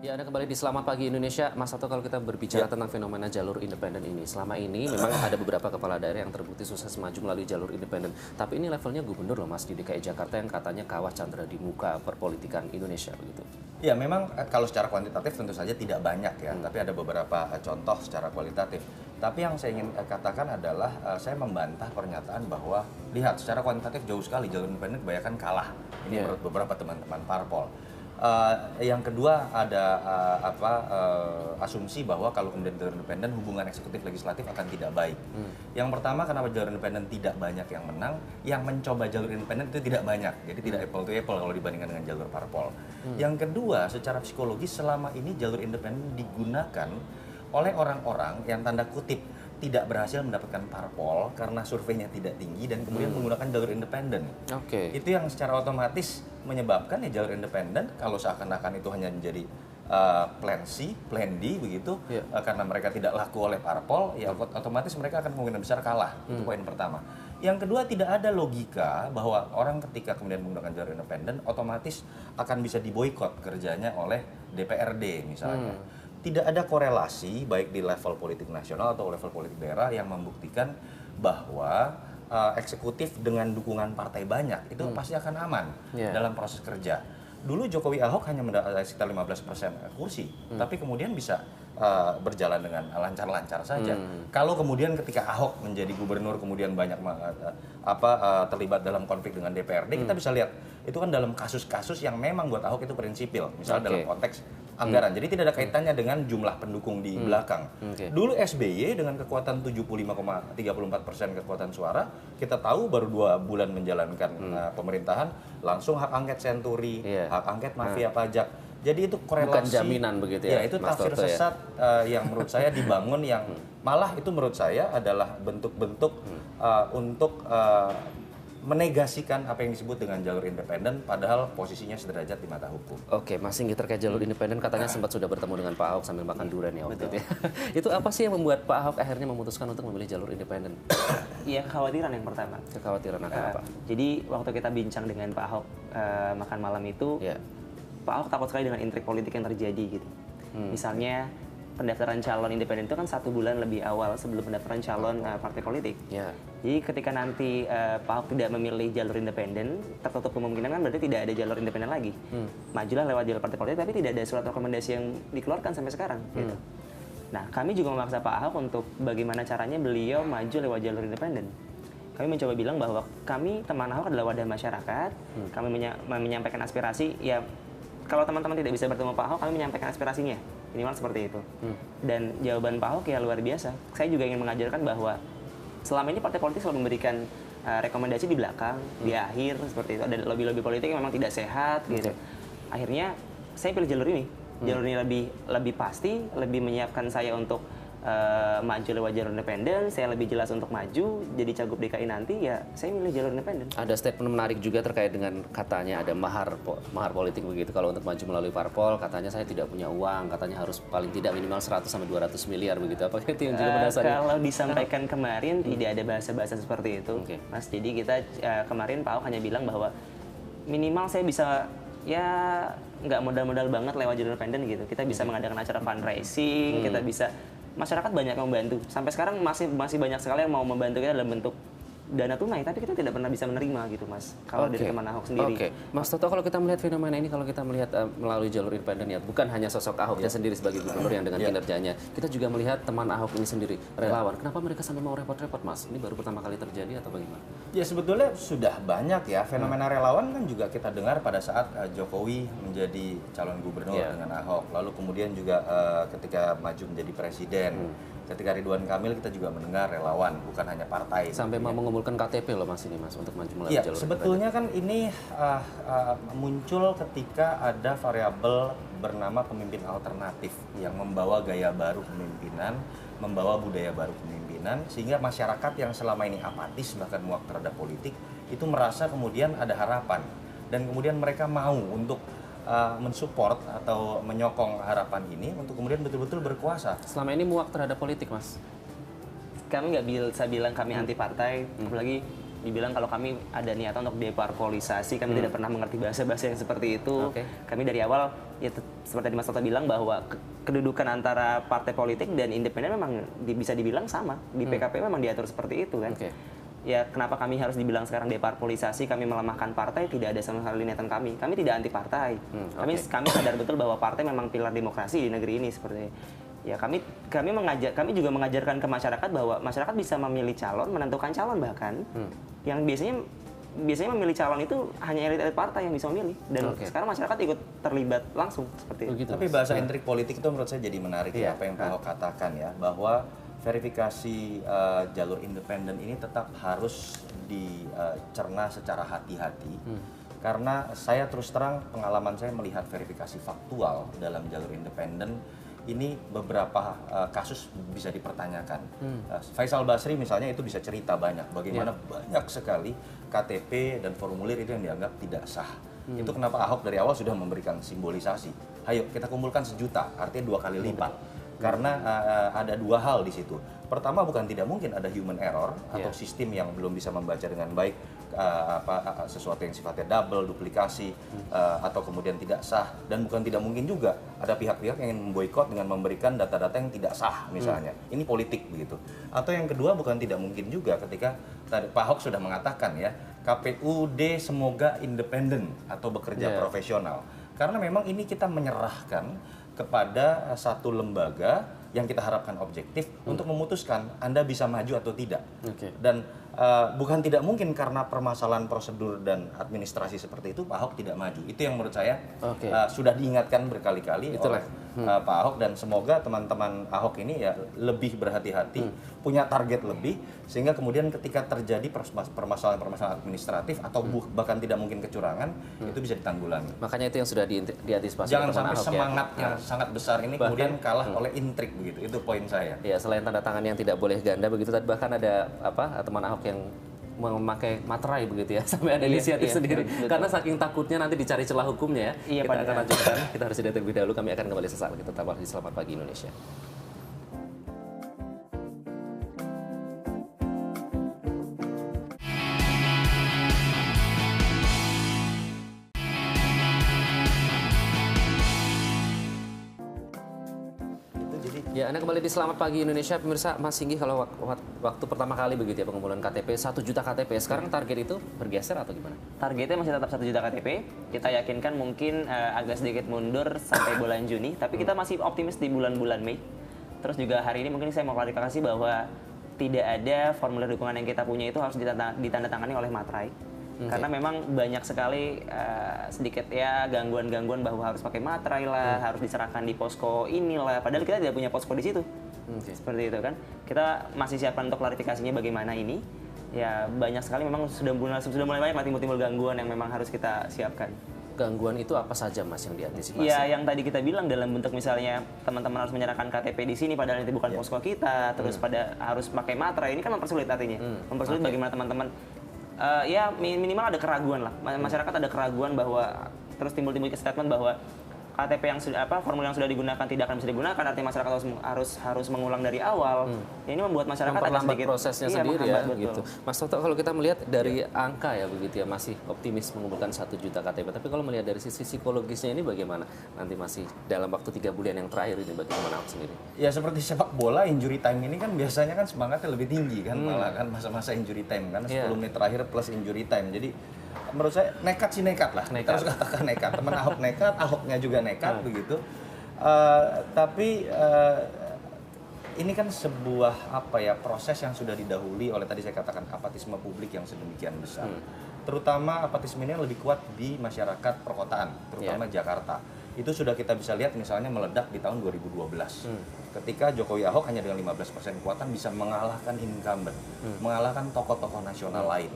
Ya, Anda kembali di Selamat Pagi Indonesia. Mas Sato, kalau kita berbicara tentang fenomena jalur independen ini, selama ini memang ada beberapa kepala daerah yang terbukti sukses maju melalui jalur independen. Tapi ini levelnya gubernur loh Mas di DKI Jakarta yang katanya kawah candra di muka perpolitikan Indonesia begitu. Ya memang kalau secara kuantitatif tentu saja tidak banyak ya, tapi ada beberapa contoh secara kualitatif. Tapi yang saya ingin katakan adalah saya membantah pernyataan bahwa lihat secara kuantitatif jauh sekali jalur independen kebanyakan kalah. Ini menurut beberapa teman-teman parpol. Yang kedua ada asumsi bahwa kalau kemudian jalur independen hubungan eksekutif legislatif akan tidak baik. Yang pertama kenapa jalur independen tidak banyak yang menang, yang mencoba jalur independen itu tidak banyak, jadi tidak apple to apple kalau dibandingkan dengan jalur parpol. Yang kedua secara psikologis selama ini jalur independen digunakan oleh orang-orang yang tanda kutip tidak berhasil mendapatkan parpol karena surveinya tidak tinggi dan kemudian menggunakan jalur independen. Itu yang secara otomatis menyebabkan ya jalur independen kalau seakan-akan itu hanya menjadi plan C, plan D begitu, karena mereka tidak laku oleh parpol, ya otomatis mereka akan kemungkinan besar kalah. Itu poin pertama. Yang kedua, tidak ada logika bahwa orang ketika kemudian menggunakan jalur independen otomatis akan bisa diboikot kerjanya oleh DPRD misalnya. Tidak ada korelasi baik di level politik nasional atau level politik daerah yang membuktikan bahwa eksekutif dengan dukungan partai banyak itu pasti akan aman dalam proses kerja. Dulu Jokowi Ahok hanya mendapatkan sekitar 15% kursi, tapi kemudian bisa berjalan dengan lancar-lancar saja. Kalau kemudian ketika Ahok menjadi gubernur kemudian banyak terlibat dalam konflik dengan DPRD, kita bisa lihat itu kan dalam kasus-kasus yang memang buat Ahok itu prinsipil, misalnya dalam konteks anggaran. Jadi tidak ada kaitannya dengan jumlah pendukung di belakang. Dulu SBY dengan kekuatan 75,34% kekuatan suara, kita tahu baru 2 bulan menjalankan pemerintahan, langsung hak angket senturi, hak angket mafia pajak. Jadi itu korelasi. Bukan jaminan begitu ya, itu tafsir sesat yang menurut saya dibangun yang malah itu menurut saya adalah bentuk-bentuk untuk menegasikan apa yang disebut dengan jalur independen, padahal posisinya sederajat di mata hukum. Oke, Mas Singgi terkait jalur independen katanya sempat sudah bertemu dengan Pak Ahok sambil makan durian ya waktu itu ya. Itu apa sih yang membuat Pak Ahok akhirnya memutuskan untuk memilih jalur independen? Iya, kekhawatiran yang pertama. Kekhawatiran akan apa? Jadi waktu kita bincang dengan Pak Ahok makan malam itu, Pak Ahok takut sekali dengan intrik politik yang terjadi gitu. Misalnya pendaftaran calon independen itu kan 1 bulan lebih awal sebelum pendaftaran calon partai politik. Jadi ketika nanti Pak Ahok tidak memilih jalur independen, tertutup kemungkinan kan berarti tidak ada jalur independen lagi. Majulah lewat jalur partai politik, tapi tidak ada surat rekomendasi yang dikeluarkan sampai sekarang. Gitu. Nah, kami juga memaksa Pak Ahok untuk bagaimana caranya beliau maju lewat jalur independen. Kami mencoba bilang bahwa kami, teman Ahok adalah wadah masyarakat, kami menyampaikan aspirasi, ya kalau teman-teman tidak bisa bertemu Pak Ahok, kami menyampaikan aspirasinya. Minimal seperti itu. Dan jawaban Pak Ahok ya luar biasa. Saya juga ingin mengajarkan bahwa selama ini partai politik selalu memberikan rekomendasi di belakang, di akhir seperti itu. Ada lobby-lobby politik yang memang tidak sehat gitu. Akhirnya saya pilih jalur ini. Jalur ini lebih pasti, lebih menyiapkan saya untuk maju lewat jalur independen, saya lebih jelas untuk maju jadi cagup DKI nanti, ya saya milih jalur independen. Ada statement menarik juga terkait dengan katanya ada mahar politik begitu kalau untuk maju melalui parpol, katanya saya tidak punya uang, katanya harus paling tidak minimal 100 sampai 200 miliar begitu. Apakah itu yang juga mendasari? Kalau disampaikan kemarin tidak ada bahasa-bahasa seperti itu, Mas. Jadi kita kemarin Pak Ahok hanya bilang bahwa minimal saya bisa ya nggak modal-modal banget lewat jalur independen gitu. Kita bisa mengadakan acara fundraising, kita bisa masyarakat banyak yang membantu. Sampai sekarang masih banyak sekali yang mau membantu kita dalam bentuk dana tunai, tapi kita tidak pernah bisa menerima gitu Mas, kalau dari teman Ahok sendiri. Oke, Mas Toto, kalau kita melihat fenomena ini, kalau kita melihat melalui jalur independen ya, bukan hanya sosok Ahoknya sendiri sebagai gubernur yang dengan kinerjanya, kita juga melihat teman Ahok ini sendiri, relawan. Kenapa mereka sampai mau repot-repot, Mas? Ini baru pertama kali terjadi atau bagaimana? Ya sebetulnya sudah banyak ya fenomena relawan kan juga kita dengar pada saat Jokowi menjadi calon gubernur dengan Ahok, lalu kemudian juga ketika maju menjadi presiden. Ketika Ridwan Kamil kita juga mendengar relawan, bukan hanya partai. Sampai mau mengumpulkan KTP loh Mas ini Mas untuk maju melalui jalur. Sebetulnya kan ini muncul ketika ada variabel bernama pemimpin alternatif yang membawa gaya baru kepemimpinan, membawa budaya baru kepemimpinan, sehingga masyarakat yang selama ini apatis bahkan muak terhadap politik itu merasa kemudian ada harapan dan kemudian mereka mau untuk mensupport atau menyokong harapan ini untuk kemudian betul-betul berkuasa. Selama ini muak terhadap politik, Mas? Kami nggak bisa bilang kami anti partai, apalagi dibilang kalau kami ada niatan untuk deparpolisasi, kami tidak pernah mengerti bahasa-bahasa yang seperti itu. Kami dari awal, ya seperti Mas Toto bilang bahwa kedudukan antara partai politik dan independen memang bisa dibilang sama. Di PKP memang diatur seperti itu kan. Ya kenapa kami harus dibilang sekarang deparpolisasi, kami melemahkan partai, tidak ada sama sekali niatan kami. Kami tidak anti partai. Kami sadar betul bahwa partai memang pilar demokrasi di negeri ini seperti. Ya kami juga mengajarkan ke masyarakat bahwa masyarakat bisa memilih calon, menentukan calon bahkan yang biasanya memilih calon itu hanya elit-elit partai yang bisa memilih dan sekarang masyarakat ikut terlibat langsung seperti itu. Tapi bahasa intrik politik itu menurut saya jadi menarik ya apa yang Pak Ahok katakan ya, bahwa verifikasi jalur independen ini tetap harus dicerna secara hati-hati karena saya terus terang pengalaman saya melihat verifikasi faktual dalam jalur independen ini beberapa kasus bisa dipertanyakan. Faisal Basri misalnya itu bisa cerita banyak bagaimana banyak sekali KTP dan formulir itu yang dianggap tidak sah. Itu kenapa Ahok dari awal sudah memberikan simbolisasi. Ayo kita kumpulkan 1 juta, artinya 2 kali lipat. Karena ada 2 hal di situ. Pertama, bukan tidak mungkin ada human error atau sistem yang belum bisa membaca dengan baik sesuatu yang sifatnya double, duplikasi atau kemudian tidak sah, dan bukan tidak mungkin juga ada pihak-pihak yang ingin memboikot dengan memberikan data-data yang tidak sah misalnya. Ini politik begitu. Atau yang kedua, bukan tidak mungkin juga ketika tadi Pak Ahok sudah mengatakan ya, KPUD semoga independen atau bekerja profesional. Karena memang ini kita menyerahkan kepada satu lembaga yang kita harapkan objektif untuk memutuskan Anda bisa maju atau tidak. Dan bukan tidak mungkin karena permasalahan prosedur dan administrasi seperti itu Pak Ahok tidak maju. Itu yang menurut saya sudah diingatkan berkali-kali oleh Pak Ahok, dan semoga teman-teman Ahok ini ya lebih berhati-hati, punya target lebih, sehingga kemudian ketika terjadi permasalahan-permasalahan administratif atau bahkan tidak mungkin kecurangan itu bisa ditanggulangi. Makanya itu yang sudah diantisipasi. Jangan sampai Ahok, semangat yang sangat besar ini kemudian kalah oleh intrik begitu. Itu poin saya. Ya, selain tanda tangan yang tidak boleh ganda begitu, bahkan ada teman Ahok yang memakai materai begitu ya, sampai ada inisiatif sendiri. Betul. Karena saking takutnya nanti dicari celah hukumnya ya. Kita akan lanjutkan. Kita harus jeda terlebih dahulu. Kami akan kembali sesaat lagi. Tetap di Selamat Pagi Indonesia. Ya, Anda kembali di Selamat Pagi Indonesia. Pemirsa, Mas Singgi, kalau waktu pertama kali begitu ya pengumpulan KTP, 1 juta KTP, sekarang target itu bergeser atau gimana? Targetnya masih tetap 1 juta KTP. Kita yakinkan mungkin agak sedikit mundur sampai bulan Juni, tapi kita masih optimis di bulan-bulan Mei. Terus juga hari ini mungkin saya mau klarifikasi bahwa tidak ada formulir dukungan yang kita punya itu harus ditandatangani oleh materai. Karena memang banyak sekali sedikit ya gangguan-gangguan bahwa harus pakai materai lah, harus diserahkan di posko inilah. Padahal kita tidak punya posko di situ. Seperti itu kan. Kita masih siapkan untuk klarifikasinya bagaimana ini. Ya banyak sekali memang sudah mulai banyak timbul gangguan yang memang harus kita siapkan. Gangguan itu apa saja Mas yang diantisipasi? Ya yang tadi kita bilang dalam bentuk misalnya teman-teman harus menyerahkan KTP di sini padahal itu bukan posko kita, terus pada harus pakai materai, ini kan mempersulit artinya. Mempersulit bagaimana teman-teman ya minimal ada keraguan lah, masyarakat ada keraguan bahwa terus timbul statement bahwa KTP yang sudah formulir yang sudah digunakan tidak akan bisa digunakan, artinya masyarakat harus mengulang dari awal. Ya, ini membuat masyarakat agak memperlambat sedikit prosesnya sendiri ya gitu. Mas Toto, kalau kita melihat dari angka ya begitu ya, masih optimis mengumpulkan 1 juta KTP. Tapi kalau melihat dari sisi psikologisnya ini bagaimana? Nanti masih dalam waktu 3 bulan yang terakhir ini bagaimana Ahok sendiri? Ya seperti sepak bola, injury time ini kan biasanya kan semangatnya lebih tinggi kan, malah kan masa-masa injury time kan 10 menit terakhir plus injury time. Jadi menurut saya nekat lah. Kita harus katakan nekat. Teman Ahok nekat, Ahoknya juga nekat begitu. Tapi ini kan sebuah proses yang sudah didahului oleh tadi saya katakan apatisme publik yang sedemikian besar. Terutama apatisme ini lebih kuat di masyarakat perkotaan, terutama Jakarta. Itu sudah kita bisa lihat misalnya meledak di tahun 2012. Ketika Jokowi Ahok hanya dengan 15% kekuatan bisa mengalahkan incumbent, mengalahkan tokoh-tokoh nasional lain.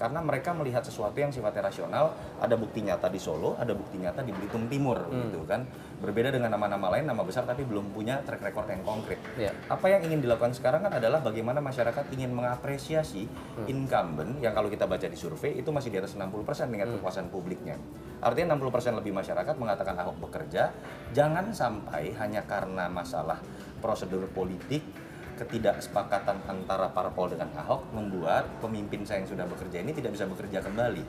Karena mereka melihat sesuatu yang sifatnya rasional, ada bukti nyata di Solo, ada bukti nyata di Belitung Timur, gitu kan. Berbeda dengan nama-nama lain, nama besar tapi belum punya track record yang konkret. Apa yang ingin dilakukan sekarang kan adalah bagaimana masyarakat ingin mengapresiasi incumbent yang kalau kita baca di survei itu masih di atas 60% tingkat kepuasan publiknya. Artinya 60% lebih masyarakat mengatakan Ahok bekerja, jangan sampai hanya karena masalah prosedur politik, ketidaksepakatan antara parpol dengan Ahok membuat pemimpin saya yang sudah bekerja ini tidak bisa bekerja kembali.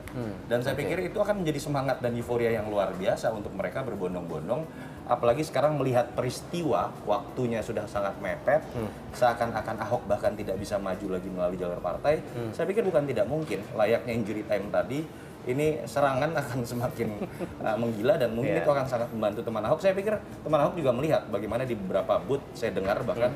Dan saya pikir itu akan menjadi semangat dan euforia yang luar biasa untuk mereka berbondong-bondong. Apalagi sekarang melihat peristiwa, waktunya sudah sangat mepet, seakan-akan Ahok bahkan tidak bisa maju lagi melalui jalur partai. Saya pikir bukan tidak mungkin, layaknya injury time tadi, ini serangan akan semakin menggila dan mungkin itu akan sangat membantu teman Ahok. Saya pikir teman Ahok juga melihat bagaimana di beberapa booth saya dengar bahkan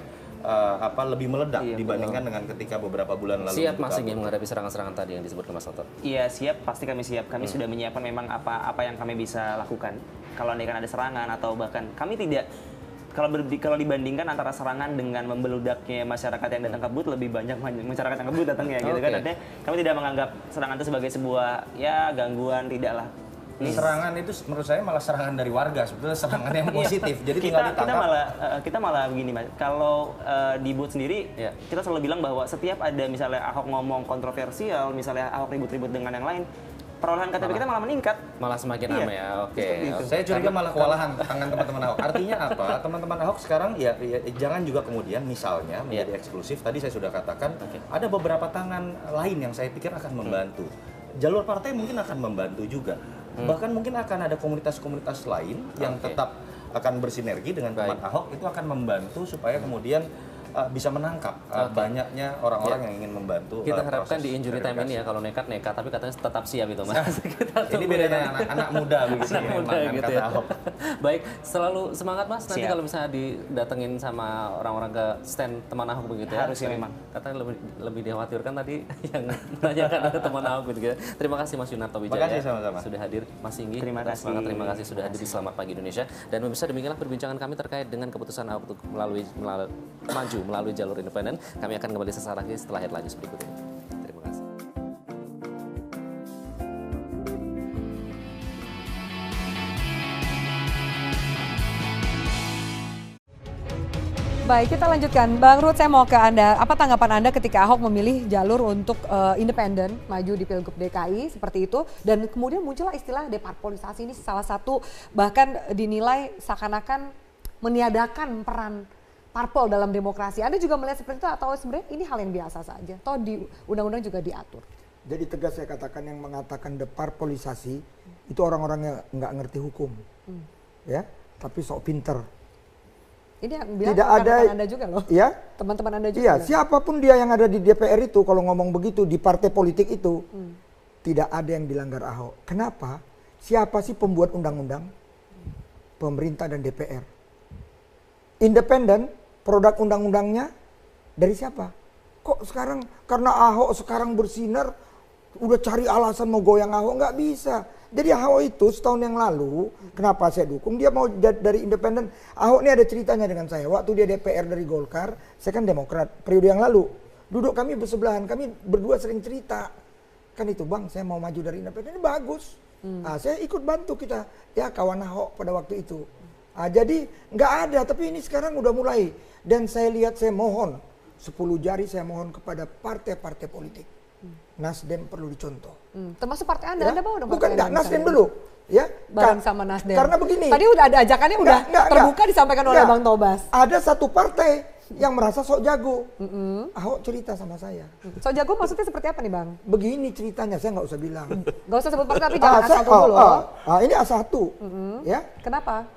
lebih meledak dibandingkan dengan ketika beberapa bulan lalu. Siap Mas ingin menghadapi serangan-serangan tadi yang disebut Mas Toto? Iya siap, pasti kami siap. Kami sudah menyiapkan memang apa yang kami bisa lakukan. Kalau andaikan ada serangan atau bahkan kami tidak, kalau dibandingkan antara serangan dengan membeludaknya masyarakat yang datang ke booth, lebih banyak masyarakat yang ke booth datangnya gitu kan. Artinya kami tidak menganggap serangan itu sebagai sebuah gangguan, tidaklah. Serangan itu menurut saya malah serangan dari warga, sebetulnya serangan yang positif. Jadi tinggal ditangkap. Kita malah begini Mas, kalau di booth sendiri kita selalu bilang bahwa setiap ada misalnya Ahok ngomong kontroversial, misalnya Ahok ribut-ribut dengan yang lain, perolehan KTP kita malah meningkat. Malah semakin ramai ya, oke. Saya curiga malah kewalahan tangan teman-teman Ahok. Artinya apa? Teman-teman Ahok sekarang ya jangan juga kemudian misalnya menjadi eksklusif. Tadi saya sudah katakan ada beberapa tangan lain yang saya pikir akan membantu. Jalur partai mungkin akan membantu juga. Bahkan mungkin akan ada komunitas-komunitas lain yang tetap akan bersinergi dengan teman Ahok, itu akan membantu supaya kemudian bisa menangkap banyaknya orang-orang yang ingin membantu. Kita harapkan di injury time ini ya, kalau nekat, tapi katanya tetap siap itu Mas. Ini bedanya anak muda begitu gitu ya. Baik, selalu semangat Mas. Nanti kalau misalnya didatengin sama orang-orang ke stand teman Ahok begitu ya. Harusnya memang. Katanya lebih dikhawatirkan tadi yang menanyakan ada teman Ahok begitu ya. Terima kasih Mas Yunarto Wijaya. Terima kasih sama-sama. Sudah hadir. Mas Inggi, terima kasih sudah hadir di Selamat Pagi Indonesia. Dan pemirsa, demikianlah perbincangan kami terkait dengan keputusan Ahok untuk maju melalui jalur independen. Kami akan kembali sesaat lagi setelah headline news berikut ini. Terima kasih. Baik, kita lanjutkan. Bang Ruth, saya mau ke Anda. Apa tanggapan Anda ketika Ahok memilih jalur untuk independen, maju di Pilgub DKI seperti itu, dan kemudian muncullah istilah deparpolisasi, ini salah satu bahkan dinilai seakan-akan meniadakan peran parpol dalam demokrasi. Anda juga melihat seperti itu atau sebenarnya ini hal yang biasa saja? Atau di undang-undang juga diatur? Jadi tegas saya katakan, yang mengatakan deparpolisasi itu orang-orang yang nggak ngerti hukum, ya, tapi sok pinter. Ini yang bilang tidak ada Anda juga loh, ya, teman-teman Anda juga. Iya, siapapun dia yang ada di DPR itu kalau ngomong begitu di partai politik itu, tidak ada yang dilanggar Ahok. Kenapa? Siapa sih pembuat undang-undang? Pemerintah dan DPR. Independen, produk undang-undangnya dari siapa? Kok sekarang karena Ahok sekarang bersinar, udah cari alasan mau goyang Ahok? Nggak bisa. Jadi Ahok itu setahun yang lalu, kenapa saya dukung? Dia mau dari independen. Ahok ini ada ceritanya dengan saya. Waktu dia DPR dari Golkar, saya kan Demokrat. Periode yang lalu, duduk kami bersebelahan, kami berdua sering cerita. Kan itu Bang, saya mau maju dari independen, ini bagus. Saya ikut bantu kita, ya kawan Ahok pada waktu itu. Jadi nggak ada, tapi ini sekarang udah mulai. Dan saya lihat, saya mohon, 10 jari saya mohon kepada partai-partai politik. Nasdem perlu dicontoh. Termasuk partai Anda, Ya? Anda mau dong? Bukan, enggak, Nasdem dulu. Ya, bareng sama Nasdem. Karena begini. Tadi udah ada ajakannya udah terbuka disampaikan oleh Bang Tobas. Ada satu partai yang merasa sok jago. Ahok cerita sama saya. Sok jago maksudnya seperti apa nih Bang? Begini ceritanya, saya nggak usah bilang. Gak usah sebut partai tapi jangan A1 dulu. Ini A1. Ya. Kenapa?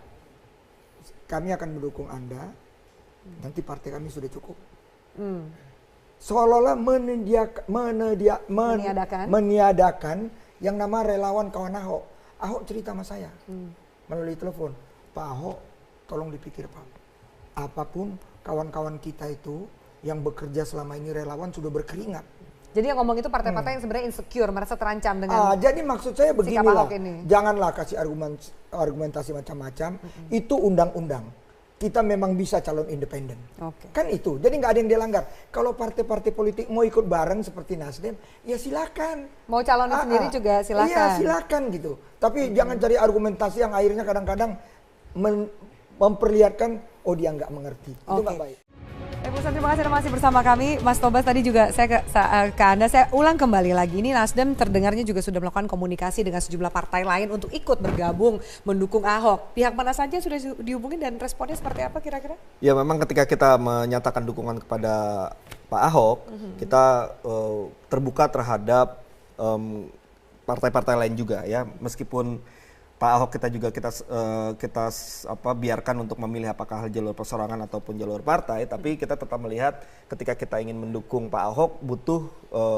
Kami akan mendukung Anda. Nanti partai kami sudah cukup. Seolah-olah meniadakan yang nama relawan kawan Ahok. Ahok cerita sama saya melalui telepon, Pak Ahok tolong dipikir Pak. Apapun kawan-kawan kita itu yang bekerja selama ini relawan sudah berkeringat. Jadi yang ngomong itu partai-partai yang sebenarnya insecure, merasa terancam dengan jadi maksud saya beginilah, ini. Janganlah kasih argumentasi macam-macam, itu undang-undang. Kita memang bisa calon independen. Kan itu, jadi nggak ada yang dilanggar. Kalau partai-partai politik mau ikut bareng seperti Nasdem, ya silakan. Mau calonin sendiri juga silakan. Iya silakan gitu. Tapi jangan cari argumentasi yang akhirnya kadang-kadang memperlihatkan, oh dia nggak mengerti. Itu nggak baik. Pemirsa, terima kasih masih bersama kami. Mas Tobas tadi juga saya ke Anda, saya ulang kembali lagi. Ini Nasdem terdengarnya juga sudah melakukan komunikasi dengan sejumlah partai lain untuk ikut bergabung mendukung Ahok. Pihak mana saja sudah dihubungi dan responnya seperti apa kira-kira? Ya memang ketika kita menyatakan dukungan kepada Pak Ahok, kita terbuka terhadap partai-partai lain juga ya. Meskipun Pak Ahok kita biarkan untuk memilih apakah jalur perseorangan ataupun jalur partai, tapi kita tetap melihat ketika kita ingin mendukung Pak Ahok butuh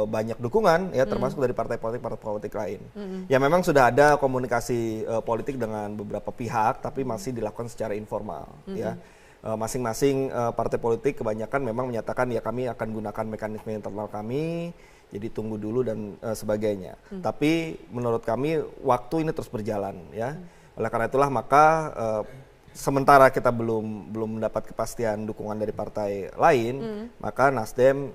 banyak dukungan ya, termasuk dari partai politik lain. Ya memang sudah ada komunikasi politik dengan beberapa pihak, tapi masih dilakukan secara informal ya. Masing-masing partai politik kebanyakan memang menyatakan ya kami akan gunakan mekanisme internal kami. Jadi tunggu dulu dan sebagainya. Tapi menurut kami waktu ini terus berjalan ya. Oleh karena itulah maka sementara kita belum mendapat kepastian dukungan dari partai lain, maka Nasdem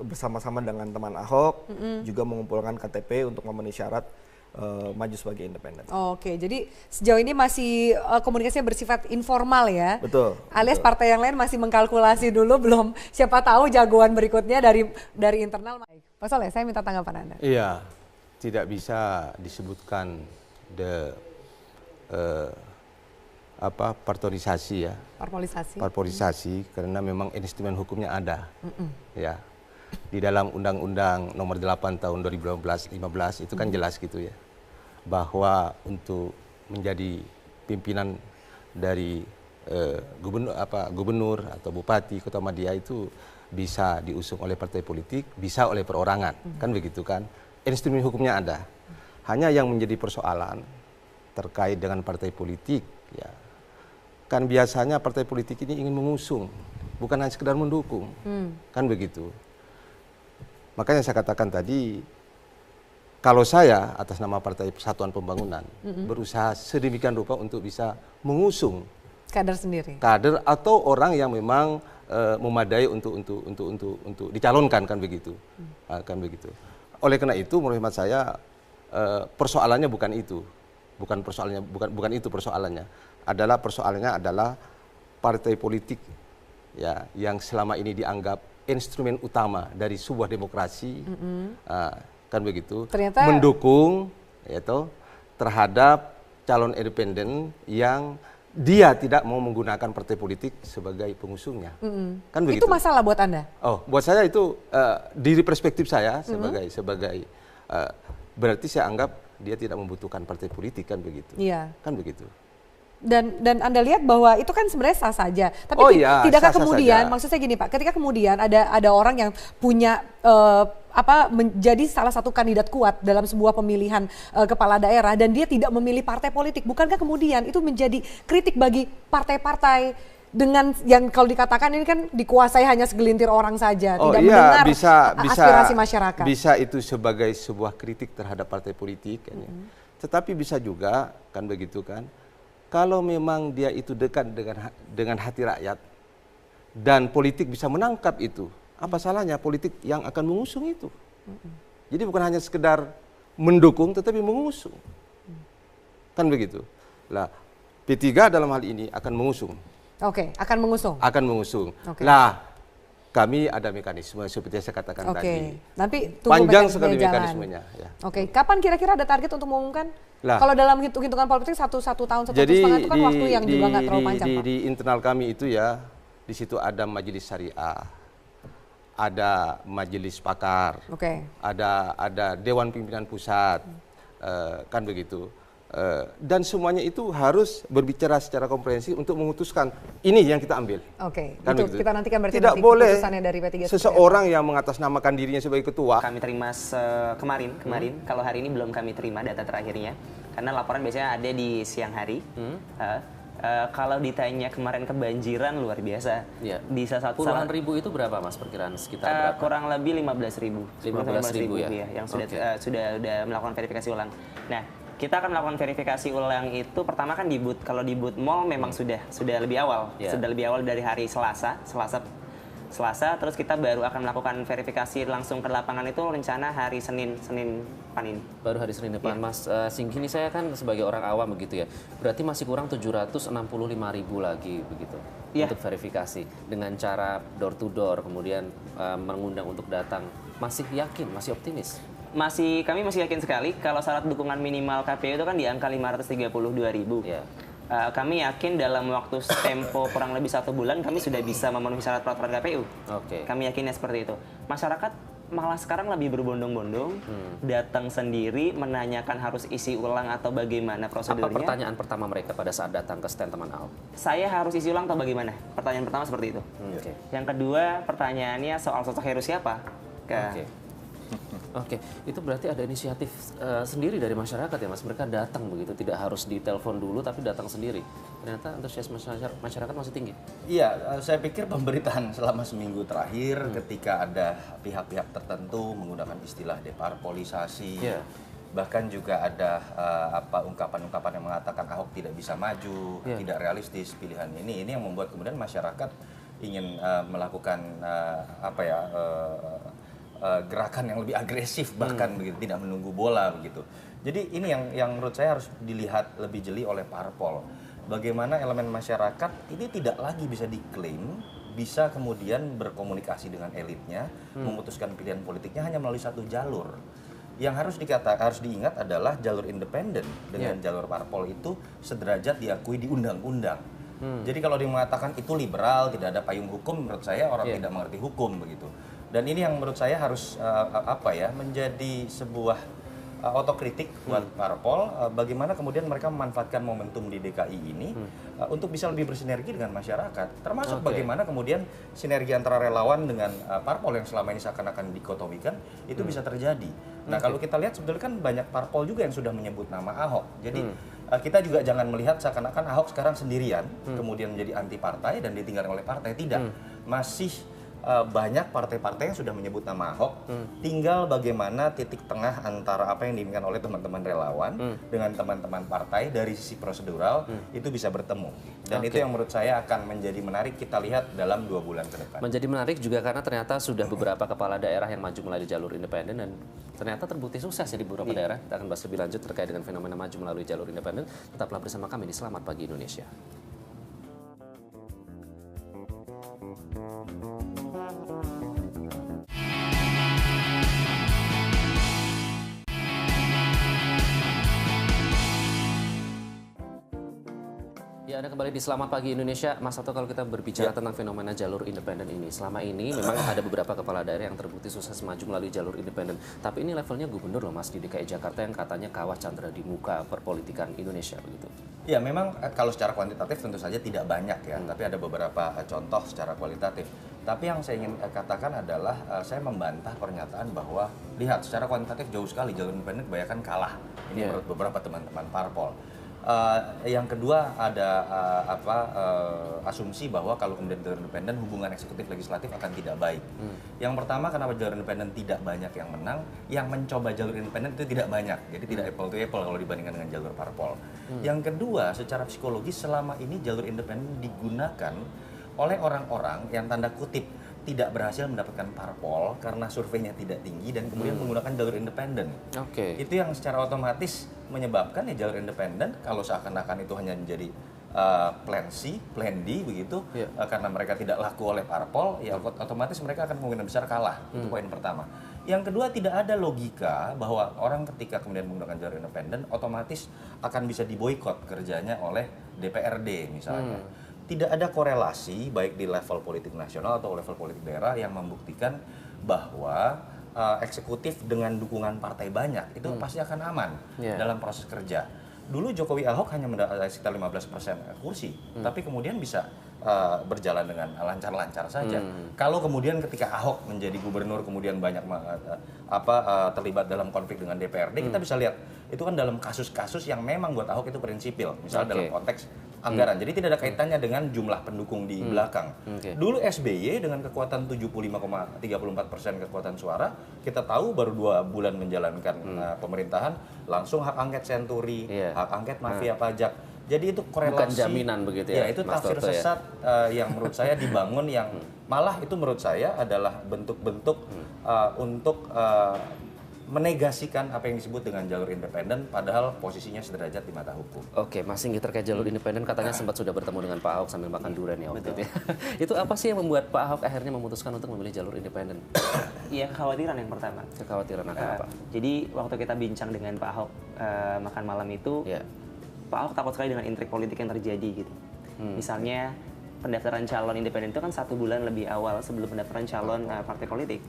bersama-sama dengan teman Ahok juga mengumpulkan KTP untuk memenuhi syarat maju sebagai independen. Oke, jadi sejauh ini masih komunikasinya bersifat informal ya. Betul. Alias partai yang lain masih mengkalkulasi dulu, belum siapa tahu jagoan berikutnya dari internal. Pak Soleh, saya minta tanggapan Anda. Iya, tidak bisa disebutkan parpolisasi ya. Parpolisasi karena memang instrumen hukumnya ada. Ya. Di dalam Undang-Undang Nomor 8 Tahun 2015 itu kan jelas gitu ya, bahwa untuk menjadi pimpinan dari gubernur atau bupati kota Madia itu bisa diusung oleh partai politik, bisa oleh perorangan, kan begitu kan? Instrumen hukumnya ada. Hanya yang menjadi persoalan terkait dengan partai politik, ya kan biasanya partai politik ini ingin mengusung, bukan hanya sekedar mendukung, kan begitu. Makanya saya katakan tadi, kalau saya atas nama Partai Persatuan Pembangunan berusaha sedemikian rupa untuk bisa mengusung kader sendiri, kader atau orang yang memang memadai untuk dicalonkan, kan begitu, kan begitu. Oleh karena itu, menurut hemat saya persoalannya bukan itu, bukan itu persoalannya. Persoalannya adalah partai politik ya yang selama ini dianggap instrumen utama dari sebuah demokrasi, kan begitu, ternyata mendukung yaitu terhadap calon independen yang dia tidak mau menggunakan partai politik sebagai pengusungnya, kan begitu. Itu masalah buat Anda? Oh, buat saya itu dari perspektif saya sebagai berarti saya anggap dia tidak membutuhkan partai politik, kan begitu, kan begitu. Dan Anda lihat bahwa itu kan sebenarnya sah saja, tapi tidakkah kemudian, maksud saya gini Pak, ketika kemudian ada orang yang punya menjadi salah satu kandidat kuat dalam sebuah pemilihan kepala daerah dan dia tidak memilih partai politik, bukankah kemudian itu menjadi kritik bagi partai-partai dengan yang kalau dikatakan ini kan dikuasai hanya segelintir orang saja, tidak mendengar aspirasi masyarakat. Bisa itu sebagai sebuah kritik terhadap partai politik, kan, ya. Tetapi bisa juga, kan begitu kan, kalau memang dia itu dekat dengan hati rakyat dan politik bisa menangkap itu, apa salahnya politik yang akan mengusung itu? Jadi bukan hanya sekedar mendukung, tetapi mengusung, kan begitu. Lah, P3 dalam hal ini akan mengusung. Oke, akan mengusung. Akan mengusung. Okay. Lah, kami ada mekanisme seperti yang saya katakan tadi. Nanti tunggu Panjang mekanisme sekali jalan. mekanismenya. Ya. Kapan kira-kira ada target untuk mengumumkan? Kalau dalam hitungan politik satu tahun, 1,5 tahun itu kan waktu yang juga nggak terlalu panjang, Pak. Di internal kami itu ya, di situ ada majelis syariah, ada majelis pakar, ada dewan pimpinan pusat, kan begitu. Dan semuanya itu harus berbicara secara komprehensif untuk memutuskan ini yang kita ambil. Kan itu kita nantikan berarti tidak boleh dari P3 seseorang yang mengatasnamakan dirinya sebagai ketua. Kami terima kemarin, kalau hari ini belum kami terima data terakhirnya, karena laporan biasanya ada di siang hari. Kalau ditanya kemarin kebanjiran luar biasa. Di puluhan ribu itu berapa Mas perkiraan sekitar berapa? Kurang lebih 15.000. 15.000 ya. Yang sudah melakukan verifikasi ulang. Nah, kita akan melakukan verifikasi ulang itu pertama kan di booth. Kalau di booth mall memang sudah lebih awal. Sudah lebih awal dari hari Selasa, terus kita baru akan melakukan verifikasi langsung ke lapangan itu rencana hari Senin depan ini. Baru hari Senin depan, Mas Singgi ini saya kan sebagai orang awam begitu ya. Berarti masih kurang 765.000 lagi begitu untuk verifikasi dengan cara door to door, kemudian mengundang untuk datang. Masih yakin, masih optimis? Kami masih yakin sekali kalau syarat dukungan minimal KPU itu kan di angka 532.000. Kami yakin dalam waktu tempo kurang lebih 1 bulan kami sudah bisa memenuhi syarat peraturan KPU. Kami yakinnya seperti itu. Masyarakat malah sekarang lebih berbondong-bondong, datang sendiri, menanyakan harus isi ulang atau bagaimana prosedurnya. Apa pertanyaan pertama mereka pada saat datang ke stand teman Ahok? Saya harus isi ulang atau bagaimana? Pertanyaan pertama seperti itu. Yang kedua pertanyaannya soal sosok Heru siapa? Itu berarti ada inisiatif sendiri dari masyarakat ya Mas, mereka datang begitu, tidak harus ditelepon dulu tapi datang sendiri. Ternyata antusiasme masyarakat masih tinggi. Iya, saya pikir pemberitaan selama seminggu terakhir ketika ada pihak-pihak tertentu menggunakan istilah deparpolisasi, bahkan juga ada ungkapan-ungkapan yang mengatakan Ahok tidak bisa maju, tidak realistis pilihan ini yang membuat kemudian masyarakat ingin melakukan gerakan yang lebih agresif bahkan begitu, tidak menunggu bola begitu. Jadi ini yang menurut saya harus dilihat lebih jeli oleh parpol. Bagaimana elemen masyarakat ini tidak lagi bisa diklaim bisa kemudian berkomunikasi dengan elitnya, memutuskan pilihan politiknya hanya melalui satu jalur. Yang harus diingat adalah jalur independen dengan jalur parpol itu sederajat diakui di undang-undang. Jadi kalau dia mengatakan itu liberal, tidak ada payung hukum, menurut saya orang tidak mengerti hukum begitu. Dan ini yang menurut saya harus menjadi sebuah otokritik buat parpol, bagaimana kemudian mereka memanfaatkan momentum di DKI ini untuk bisa lebih bersinergi dengan masyarakat, termasuk bagaimana kemudian sinergi antara relawan dengan parpol yang selama ini seakan-akan dikotomikan itu bisa terjadi. Nah kalau kita lihat sebetulnya kan banyak parpol juga yang sudah menyebut nama Ahok, jadi kita juga jangan melihat seakan-akan Ahok sekarang sendirian kemudian menjadi anti partai dan ditinggalkan oleh partai, tidak, masih banyak partai-partai yang sudah menyebut nama Ahok, tinggal bagaimana titik tengah antara apa yang diinginkan oleh teman-teman relawan dengan teman-teman partai dari sisi prosedural itu bisa bertemu. Dan itu yang menurut saya akan menjadi menarik kita lihat dalam 2 bulan ke depan. Menjadi menarik juga karena ternyata sudah beberapa kepala daerah yang maju melalui jalur independen dan ternyata terbukti sukses ya di beberapa daerah. Kita akan bahas lebih lanjut terkait dengan fenomena maju melalui jalur independen. Tetaplah bersama kami di Selamat Pagi Indonesia. Ya, Anda kembali di Selamat Pagi Indonesia. Mas Sato, kalau kita berbicara tentang fenomena jalur independen ini, selama ini memang ada beberapa kepala daerah yang terbukti sukses maju melalui jalur independen. Tapi ini levelnya gubernur loh Mas di DKI Jakarta yang katanya kawah candra di muka perpolitikan Indonesia begitu. Ya memang kalau secara kuantitatif tentu saja tidak banyak ya, tapi ada beberapa contoh secara kualitatif. Tapi yang saya ingin katakan adalah saya membantah pernyataan bahwa lihat secara kuantitatif jauh sekali jalur independen kebanyakan kalah. Ini menurut beberapa teman-teman parpol. Yang kedua ada asumsi bahwa kalau kemudian jalur independen hubungan eksekutif legislatif akan tidak baik. Yang pertama kenapa jalur independen tidak banyak yang menang, yang mencoba jalur independen itu tidak banyak, jadi tidak apple to apple kalau dibandingkan dengan jalur parpol. Yang kedua secara psikologis selama ini jalur independen digunakan oleh orang-orang yang tanda kutip tidak berhasil mendapatkan parpol karena surveinya tidak tinggi dan kemudian menggunakan jalur independen. Itu yang secara otomatis menyebabkan ya jalur independen kalau seakan-akan itu hanya menjadi plan C, plan D begitu, karena mereka tidak laku oleh parpol, ya otomatis mereka akan kemungkinan besar kalah. Itu poin pertama. Yang kedua, tidak ada logika bahwa orang ketika kemudian menggunakan jalur independen otomatis akan bisa diboikot kerjanya oleh DPRD misalnya. Tidak ada korelasi baik di level politik nasional atau level politik daerah yang membuktikan bahwa eksekutif dengan dukungan partai banyak itu pasti akan aman dalam proses kerja. Dulu Jokowi Ahok hanya mendapatkan sekitar 15% kursi, tapi kemudian bisa berjalan dengan lancar-lancar saja. Kalau kemudian ketika Ahok menjadi gubernur kemudian banyak terlibat dalam konflik dengan DPRD, kita bisa lihat itu kan dalam kasus-kasus yang memang buat Ahok itu prinsipil, misalnya dalam konteks anggaran. Jadi tidak ada kaitannya dengan jumlah pendukung di belakang. Dulu SBY dengan kekuatan 75,34% kekuatan suara, kita tahu baru 2 bulan menjalankan pemerintahan, langsung hak angket senturi, hak angket mafia pajak. Jadi itu korelasi. Bukan jaminan begitu ya? Ya, itu tafsir sesat yang menurut saya dibangun yang malah itu menurut saya adalah bentuk-bentuk untuk menegasikan apa yang disebut dengan jalur independen, padahal posisinya sederajat di mata hukum. Oke, Mas Singgi, terkait jalur independen katanya sempat sudah bertemu dengan Pak Ahok sambil makan durian ya waktu itu. Itu apa sih yang membuat Pak Ahok akhirnya memutuskan untuk memilih jalur independen? Iya, kekhawatiran yang pertama. Kekhawatiran akan apa? Jadi waktu kita bincang dengan Pak Ahok makan malam itu, Pak Ahok takut sekali dengan intrik politik yang terjadi gitu. Misalnya pendaftaran calon independen itu kan 1 bulan lebih awal sebelum pendaftaran calon partai politik.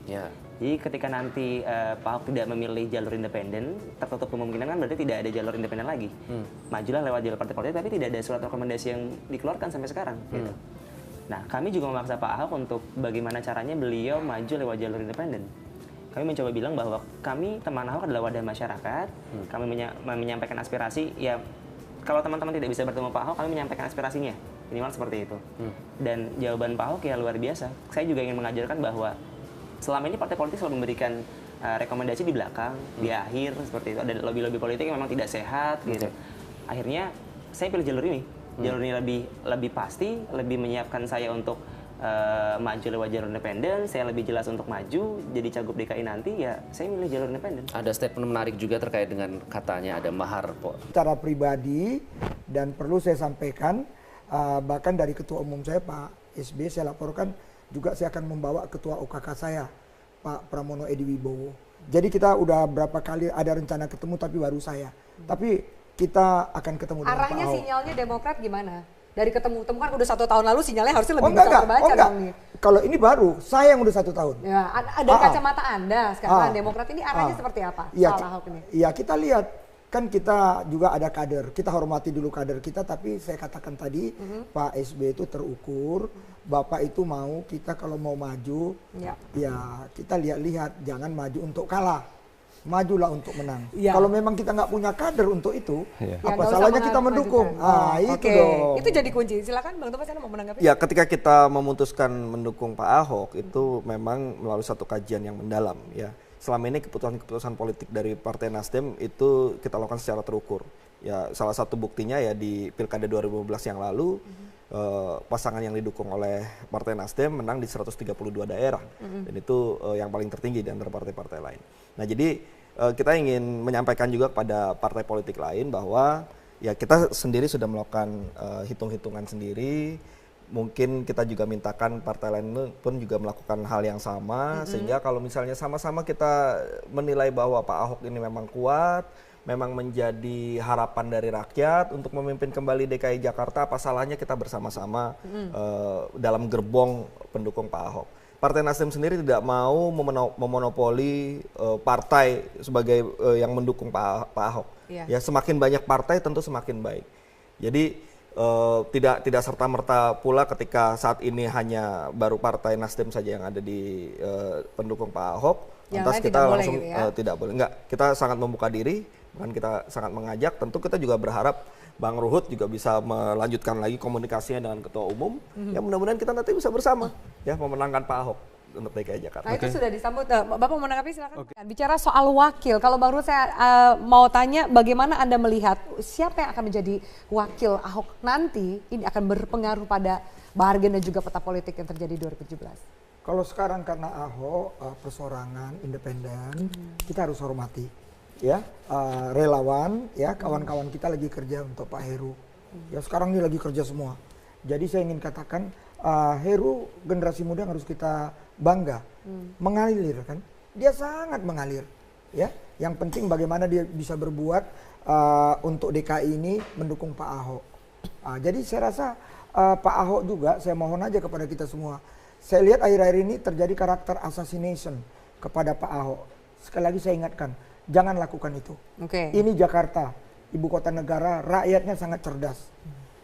Jadi ketika nanti Pak Ahok tidak memilih jalur independen, tertutup kemungkinan kan berarti tidak ada jalur independen lagi. Majulah lewat jalur partai politik, tapi tidak ada surat rekomendasi yang dikeluarkan sampai sekarang. Gitu. Nah, kami juga memaksa Pak Ahok untuk bagaimana caranya beliau maju lewat jalur independen. Kami mencoba bilang bahwa kami, teman Ahok adalah wadah masyarakat, kami menyampaikan aspirasi, ya kalau teman-teman tidak bisa bertemu Pak Ahok, kami menyampaikan aspirasinya. Minimal seperti itu. Dan jawaban Pak Ahok ya luar biasa. Saya juga ingin mengajarkan bahwa selama ini partai politik selalu memberikan rekomendasi di belakang, di akhir, seperti itu. Ada lobby-lobby politik yang memang tidak sehat, gitu. Akhirnya saya pilih jalur ini. Jalur ini lebih pasti, lebih menyiapkan saya untuk maju lewat jalur independen. Saya lebih jelas untuk maju jadi cagup DKI nanti, ya saya milih jalur independen. Ada statement menarik juga terkait dengan katanya ada mahar, Pak. Secara pribadi dan perlu saya sampaikan, bahkan dari ketua umum saya Pak SB saya laporkan juga saya akan membawa ketua OKK saya Pak Pramono Edi Wibowo. Jadi kita udah berapa kali ada rencana ketemu tapi baru saya. Tapi kita akan ketemu dengan Pak Ahok. Arahnya sinyalnya Demokrat gimana? Dari ketemu kan udah 1 tahun lalu sinyalnya harusnya lebih bisa terbaca dong nih. Kalau ini baru, saya yang udah 1 tahun. Ya, ada kacamata Anda sekarang Demokrat ini arahnya seperti apa? Soal Ahok ini. Iya, kita lihat. Kan kita juga ada kader, kita hormati dulu kader kita, tapi saya katakan tadi Pak SB itu terukur, Bapak itu mau kita kalau mau maju, ya kita lihat-lihat, jangan maju untuk kalah, majulah untuk menang. Kalau memang kita nggak punya kader untuk itu, apa salahnya kita mendukung? Itu dong. Itu jadi kunci, silakan Bang Tobas, Anda mau menanggapi? Ya, ketika kita memutuskan mendukung Pak Ahok, itu memang melalui satu kajian yang mendalam ya. Selama ini keputusan-keputusan politik dari Partai Nasdem itu kita lakukan secara terukur. Ya, salah satu buktinya ya di Pilkada 2015 yang lalu, pasangan yang didukung oleh Partai Nasdem menang di 132 daerah. Dan itu yang paling tertinggi di antara partai-partai lain. Nah, jadi kita ingin menyampaikan juga kepada partai politik lain bahwa ya kita sendiri sudah melakukan hitung-hitungan sendiri. Mungkin kita juga mintakan partai lain pun juga melakukan hal yang sama, sehingga kalau misalnya sama-sama kita menilai bahwa Pak Ahok ini memang kuat, memang menjadi harapan dari rakyat untuk memimpin kembali DKI Jakarta, apa salahnya kita bersama-sama dalam gerbong pendukung Pak Ahok. Partai Nasdem sendiri tidak mau memonopoli partai sebagai yang mendukung Pak Ahok. Ya, semakin banyak partai tentu semakin baik. Jadi tidak serta-merta pula ketika saat ini hanya baru Partai Nasdem saja yang ada di pendukung Pak Ahok, lantas kita langsung tidak boleh. Enggak, kita sangat membuka diri, bahkan kita sangat mengajak. Tentu kita juga berharap Bang Ruhut juga bisa melanjutkan lagi komunikasinya dengan Ketua Umum. Ya, mudah-mudahan kita nanti bisa bersama ya memenangkan Pak Ahok untuk DKI Jakarta. Nah, itu sudah disambut. Bapak mau menanggapi, silakan. Bicara soal wakil, kalau Bang Ruhut saya mau tanya bagaimana Anda melihat siapa yang akan menjadi wakil Ahok nanti, ini akan berpengaruh pada bargain dan juga peta politik yang terjadi 2017. Kalau sekarang karena Ahok persorangan independen, kita harus hormati. Ya, relawan, ya kawan-kawan kita lagi kerja untuk Pak Heru. Ya sekarang ini lagi kerja semua. Jadi saya ingin katakan Heru generasi muda yang harus kita bangga. Mengalir kan. Dia sangat mengalir. Ya, yang penting bagaimana dia bisa berbuat untuk DKI ini mendukung Pak Ahok. Jadi saya rasa Pak Ahok juga, saya mohon aja kepada kita semua. Saya lihat akhir-akhir ini terjadi karakter assassination kepada Pak Ahok. Sekali lagi saya ingatkan, jangan lakukan itu. Ini Jakarta, ibu kota negara, rakyatnya sangat cerdas.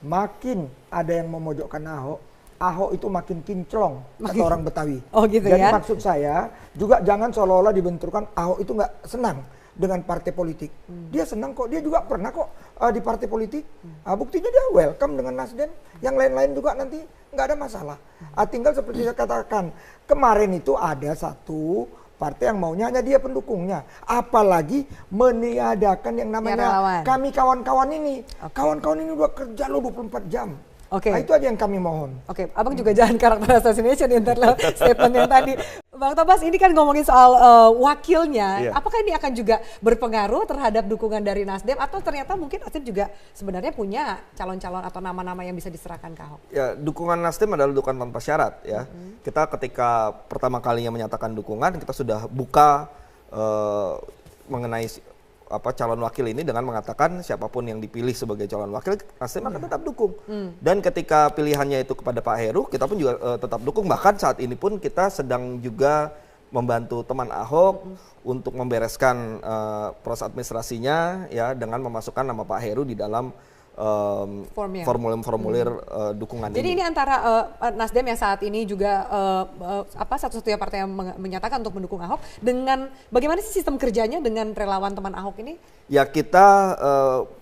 Makin ada yang memojokkan Ahok, Ahok itu makin kinclong, kata orang Betawi. Jadi maksud saya juga jangan seolah-olah dibenturkan Ahok itu nggak senang dengan partai politik. Dia senang kok, dia juga pernah kok di partai politik. Buktinya dia welcome dengan Nasdem, yang lain-lain juga nanti nggak ada masalah. Tinggal seperti saya katakan, kemarin itu ada satu partai yang maunya hanya dia pendukungnya. Apalagi meniadakan yang namanya kami kawan-kawan ini. Kawan-kawan ini udah kerja lo 24 jam. Nah, itu aja yang kami mohon. Abang juga jangan karakter assassination yang statement yang tadi. Bang Tobas, ini kan ngomongin soal wakilnya. Apakah ini akan juga berpengaruh terhadap dukungan dari Nasdem atau ternyata mungkin Nasdem juga sebenarnya punya calon-calon atau nama-nama yang bisa diserahkan ke Ahok? Ya, dukungan Nasdem adalah dukungan tanpa syarat ya. Kita ketika pertama kalinya menyatakan dukungan, kita sudah buka mengenai calon wakil ini dengan mengatakan siapapun yang dipilih sebagai calon wakil, Nasdem akan tetap dukung. Dan ketika pilihannya itu kepada Pak Heru, kita pun juga tetap dukung. Bahkan saat ini pun kita sedang juga membantu teman Ahok untuk membereskan proses administrasinya ya dengan memasukkan nama Pak Heru di dalam formulir dukungan Jadi ini antara Nasdem yang saat ini juga satu-satunya partai yang menyatakan untuk mendukung Ahok, dengan bagaimana sih sistem kerjanya dengan relawan teman Ahok ini? Ya kita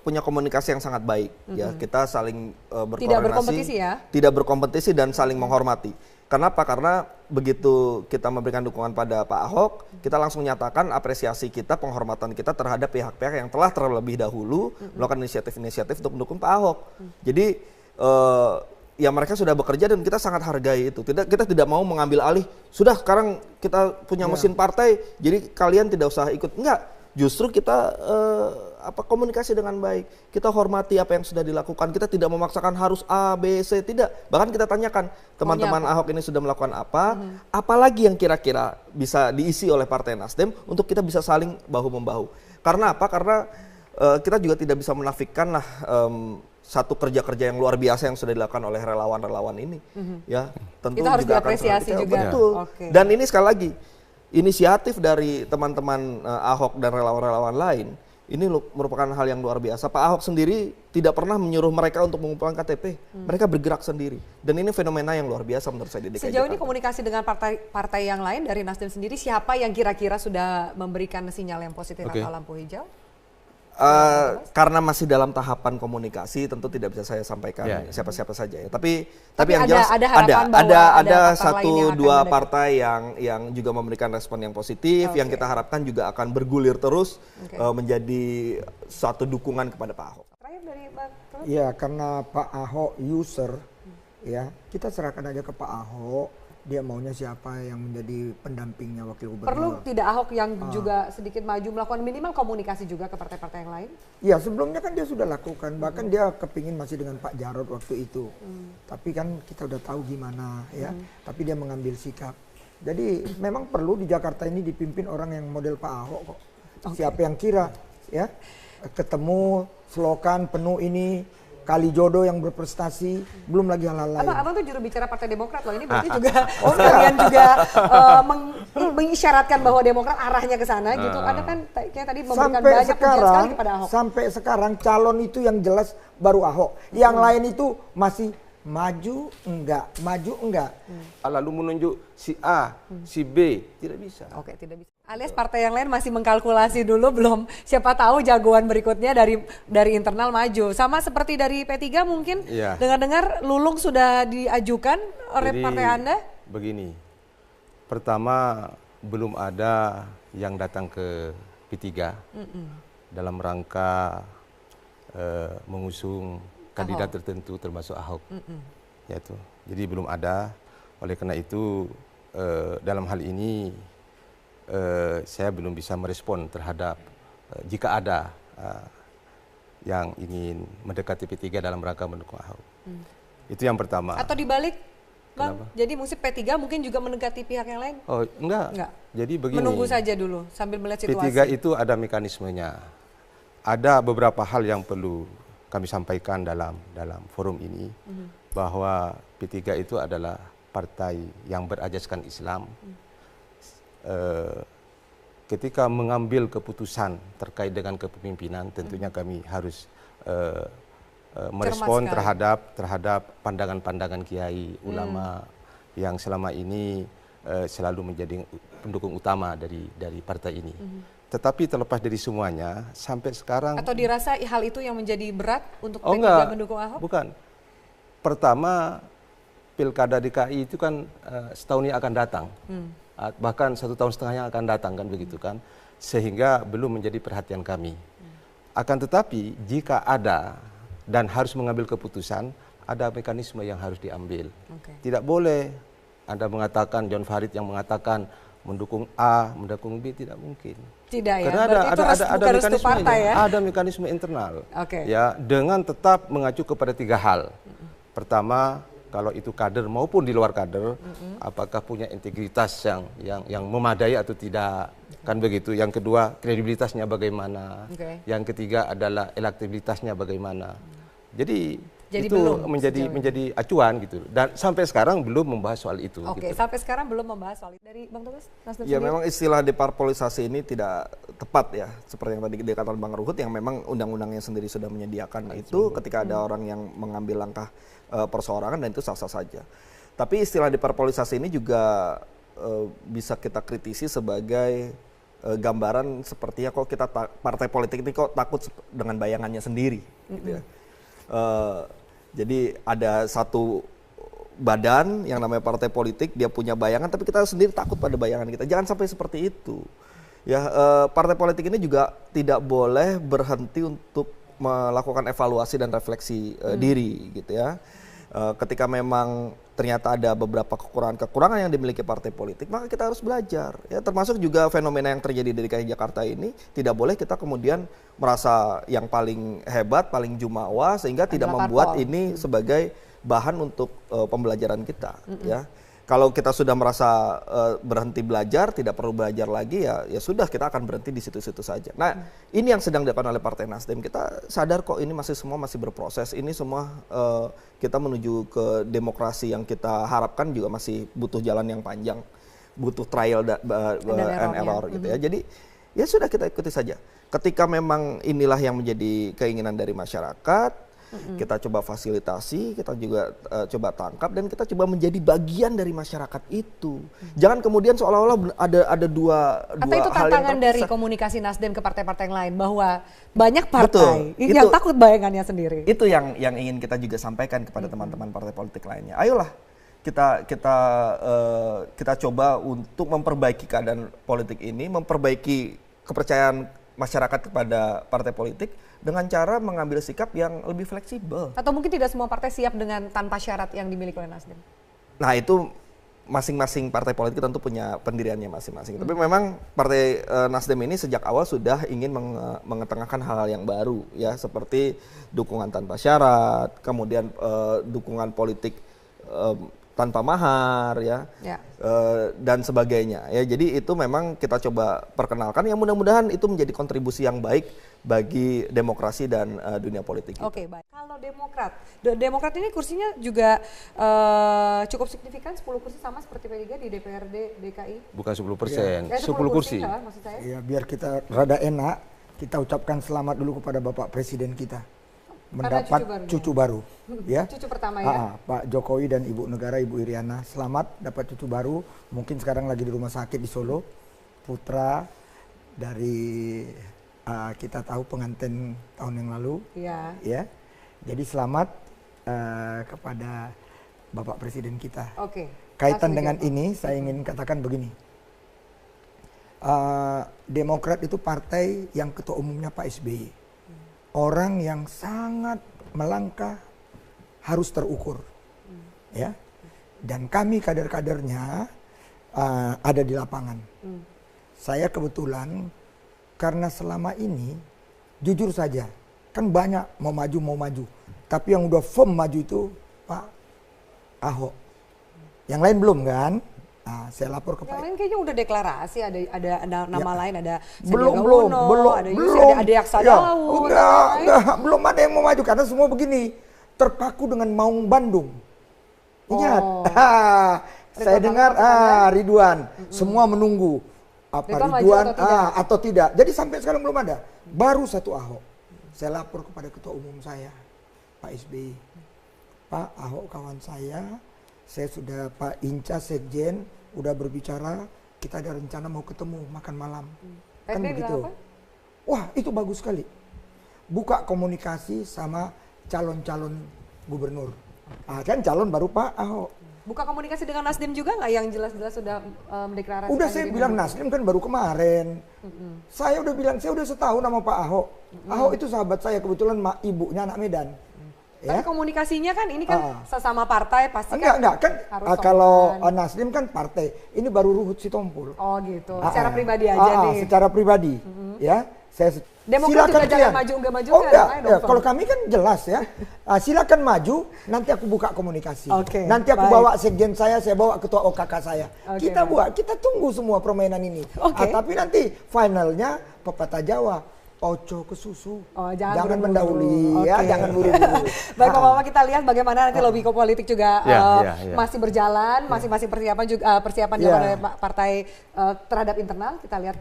punya komunikasi yang sangat baik ya, kita saling berkoordinasi, tidak berkompetisi dan saling menghormati. Kenapa? Karena begitu kita memberikan dukungan pada Pak Ahok, kita langsung nyatakan apresiasi kita, penghormatan kita terhadap pihak-pihak yang telah terlebih dahulu melakukan inisiatif-inisiatif untuk mendukung Pak Ahok. Jadi ya mereka sudah bekerja dan kita sangat hargai itu. Kita tidak mau mengambil alih. Sudah sekarang kita punya mesin partai, jadi kalian tidak usah ikut. Enggak, justru kita komunikasi dengan baik. Kita hormati apa yang sudah dilakukan. Kita tidak memaksakan harus A, B, C, tidak. Bahkan kita tanyakan teman-teman Ahok ini sudah melakukan apa, apalagi yang kira-kira bisa diisi oleh Partai Nasdem untuk kita bisa saling bahu-membahu. Karena apa? Karena kita juga tidak bisa menafikan lah satu kerja-kerja yang luar biasa yang sudah dilakukan oleh relawan-relawan ini. Ya, tentu itu harus juga diapresiasi juga. Betul. Dan ini sekali lagi inisiatif dari teman-teman Ahok dan relawan-relawan lain, ini merupakan hal yang luar biasa. Pak Ahok sendiri tidak pernah menyuruh mereka untuk mengumpulkan KTP. Mereka bergerak sendiri. Dan ini fenomena yang luar biasa menurut saya di DKI Sejauh Jakarta. ini komunikasi dengan partai yang lain dari Nasdem sendiri, siapa yang kira-kira sudah memberikan sinyal yang positif atau lampu hijau? Karena masih dalam tahapan komunikasi, tentu tidak bisa saya sampaikan siapa-siapa saja ya. Tapi yang jelas ada satu dua partai yang juga memberikan respon yang positif, yang kita harapkan juga akan bergulir terus menjadi suatu dukungan kepada Pak Ahok. Terakhir dari Bang Tulus? Ya, karena Pak Ahok user, ya kita serahkan aja ke Pak Ahok. Dia maunya siapa yang menjadi pendampingnya wakil gubernur. Perlu tidak Ahok yang juga sedikit maju melakukan minimal komunikasi juga ke partai-partai yang lain? Ya, sebelumnya kan dia sudah lakukan, bahkan dia kepingin masih dengan Pak Jarod waktu itu. Tapi kan kita udah tahu gimana ya, tapi dia mengambil sikap. Jadi memang perlu di Jakarta ini dipimpin orang yang model Pak Ahok kok. Siapa yang kira ya, ketemu selokan penuh ini, Kalijodo yang berprestasi, belum lagi hal-hal lain. Abang tuh juru bicara Partai Demokrat loh, ini berarti juga kalian juga mengisyaratkan bahwa Demokrat arahnya ke sana gitu. Anda kan kayak tadi memberikan banyak pujian sekali kepada Ahok. Sampai sekarang calon itu yang jelas baru Ahok. Yang lain itu masih maju enggak. Lalu menunjuk si A, si B, tidak bisa. Oke, tidak bisa. Alias partai yang lain masih mengkalkulasi dulu, belum siapa tahu jagoan berikutnya dari internal maju. Sama seperti dari P3 mungkin, dengar-dengar Lulung sudah diajukan oleh partai Anda? Begini, pertama belum ada yang datang ke P3 dalam rangka mengusung kandidat tertentu termasuk Ahok. Yaitu. Jadi belum ada, oleh karena itu dalam hal ini saya belum bisa merespon terhadap jika ada yang ingin mendekati P3 dalam rangka mendukung Ahok. Itu yang pertama. Atau dibalik, Bang? Kenapa? Jadi musik P3 mungkin juga mendekati pihak yang lain? Oh, enggak. Jadi begini. Menunggu saja dulu sambil melihat situasi. P3 itu ada mekanismenya. Ada beberapa hal yang perlu kami sampaikan dalam forum ini, bahwa P3 itu adalah partai yang berajaskan Islam. Ketika mengambil keputusan terkait dengan kepemimpinan, tentunya kami harus merespon terhadap pandangan-pandangan kiai ulama yang selama ini selalu menjadi pendukung utama dari partai ini. Tetapi terlepas dari semuanya, sampai sekarang... Atau dirasa hal itu yang menjadi berat untuk P3 mendukung Ahok? Bukan. Pertama, Pilkada DKI itu kan setahun yang akan datang. Bahkan 1,5 tahun yang akan datang, kan begitu kan. Sehingga belum menjadi perhatian kami. Akan tetapi, jika ada dan harus mengambil keputusan, ada mekanisme yang harus diambil. Tidak boleh Anda mengatakan, John Farid yang mengatakan mendukung A, mendukung B, tidak mungkin. Tidak ya, karena ada restu partai ya? Ada mekanisme internal. Ya, dengan tetap mengacu kepada 3 hal. Pertama, kalau itu kader maupun di luar kader, apakah punya integritas yang memadai atau tidak, kan begitu. Yang kedua, kredibilitasnya bagaimana. Yang ketiga adalah elektabilitasnya bagaimana. Jadi itu menjadi acuan gitu. Dan sampai sekarang belum membahas soal itu. Gitu. Sampai sekarang belum membahas soal itu. Dari Bang Tugas, Nasdem ya sendiri? Memang istilah deparpolisasi ini tidak tepat ya. Seperti yang tadi dikatakan Bang Ruhut, yang memang undang-undangnya sendiri sudah menyediakan itu ketika ada orang yang mengambil langkah perseorangan, dan itu sah-sah saja. Tapi istilah deparpolisasi ini juga bisa kita kritisi sebagai gambaran sepertinya kok kita partai politik ini kok takut dengan bayangannya sendiri. Gitu ya. Jadi ada satu badan yang namanya partai politik, dia punya bayangan, tapi kita sendiri takut pada bayangan kita. Jangan sampai seperti itu. Ya, partai politik ini juga tidak boleh berhenti untuk melakukan evaluasi dan refleksi diri, gitu ya. Ketika memang ternyata ada beberapa kekurangan yang dimiliki partai politik, maka kita harus belajar. Ya, termasuk juga fenomena yang terjadi di DKI Jakarta ini, tidak boleh kita kemudian merasa yang paling hebat, paling jumawa, sehingga tidak membuat ini sebagai bahan untuk pembelajaran kita. Ya, kalau kita sudah merasa berhenti belajar, tidak perlu belajar lagi, ya sudah, kita akan berhenti di situ-situ saja. Nah, ini yang sedang dilakukan oleh Partai Nasdem. Kita sadar kok ini semua masih berproses. Ini semua kita menuju ke demokrasi yang kita harapkan juga masih butuh jalan yang panjang, butuh trial and error gitu ya. Jadi ya sudah, kita ikuti saja. Ketika memang inilah yang menjadi keinginan dari masyarakat, kita coba fasilitasi, kita juga coba tangkap, dan kita coba menjadi bagian dari masyarakat itu. Jangan kemudian seolah-olah ada dua atau itu hal tantangan yang dari komunikasi Nasdem ke partai-partai yang lain, bahwa banyak partai yang takut bayangannya sendiri. Itu yang ingin kita juga sampaikan kepada teman-teman partai politik lainnya. Ayolah kita coba untuk memperbaiki keadaan politik ini, memperbaiki kepercayaan masyarakat kepada partai politik dengan cara mengambil sikap yang lebih fleksibel. Atau mungkin tidak semua partai siap dengan tanpa syarat yang dimiliki oleh Nasdem? Nah, itu masing-masing partai politik tentu punya pendiriannya masing-masing. Tapi memang partai Nasdem ini sejak awal sudah ingin mengetengahkan hal-hal yang baru, ya, seperti dukungan tanpa syarat, kemudian dukungan politik tanpa mahar, ya. Dan sebagainya. Ya, jadi itu memang kita coba perkenalkan, yang mudah-mudahan itu menjadi kontribusi yang baik bagi demokrasi dan dunia politik. Oke, baik. Kalau Demokrat ini kursinya juga cukup signifikan, 10 kursi sama seperti P3 di DPRD DKI. Bukan 10%, 10 kursi. Maksud saya. Ya, biar kita rada enak, kita ucapkan selamat dulu kepada Bapak Presiden kita. Mendapat cucu baru, ya. Cucu pertama ya. Pak Jokowi dan Ibu Negara, Ibu Iriana, selamat dapat cucu baru. Mungkin sekarang lagi di rumah sakit di Solo. Putra dari kita tahu pengantin tahun yang lalu, ya. Jadi selamat kepada Bapak Presiden kita. Kaitan dengan ini, saya ingin katakan begini. Demokrat itu partai yang ketua umumnya Pak SBY. Orang yang sangat melangkah harus terukur, ya. Dan kami kader-kadernya ada di lapangan. Saya kebetulan karena selama ini jujur saja kan banyak mau maju. Tapi yang udah firm maju itu Pak Ahok. Yang lain belum kan? Nah, saya lapor ke Yang Pak. lain kayaknya udah deklarasi, ada nama lain, ada belum, ada Yusuf, ada Yaksa Daud. Belum ada yang mau maju karena semua begini terpaku dengan Maung Bandung. Ingat, saya dengar Ridwan, semua menunggu apa Ridwan atau tidak. Jadi sampai sekarang belum ada. Baru satu Ahok. Saya lapor kepada ketua umum saya, Pak SBY. Pak Ahok kawan saya sudah Pak Inca Sekjen udah berbicara, kita ada rencana mau ketemu makan malam. Kan begitu. Wah, itu bagus sekali. Buka komunikasi sama calon-calon gubernur. Kan calon baru Pak Ahok. Buka komunikasi dengan Nasdem juga nggak yang jelas-jelas sudah mendeklarasikan? Udah saya bilang Nasdem kan baru kemarin. Saya udah bilang, saya udah setahun sama Pak Ahok. Ahok itu sahabat saya, kebetulan ibunya anak Medan. Tapi komunikasinya kan ini kan sesama partai pasti enggak kan kalau Nasdem kan partai. Ini baru Ruhut Sitompul. Oh gitu. Secara pribadi aja nih. Secara pribadi. Ya, saya Demokrat juga jangan maju enggak maju kan? Enggak. Ya, kalau kami kan jelas ya. Silakan maju, nanti aku buka komunikasi. Nanti aku bawa sekjen saya bawa ketua OKK saya. Kita kita tunggu semua permainan ini. Tapi nanti finalnya pepatah Jawa. Ojo ke susu, jangan mendahului ya, jangan buru-buru. Baik Bapak-bapak, kita lihat bagaimana nanti lobby politik juga masih berjalan, masing-masing persiapan juga persiapan oleh partai terhadap internal. Kita lihat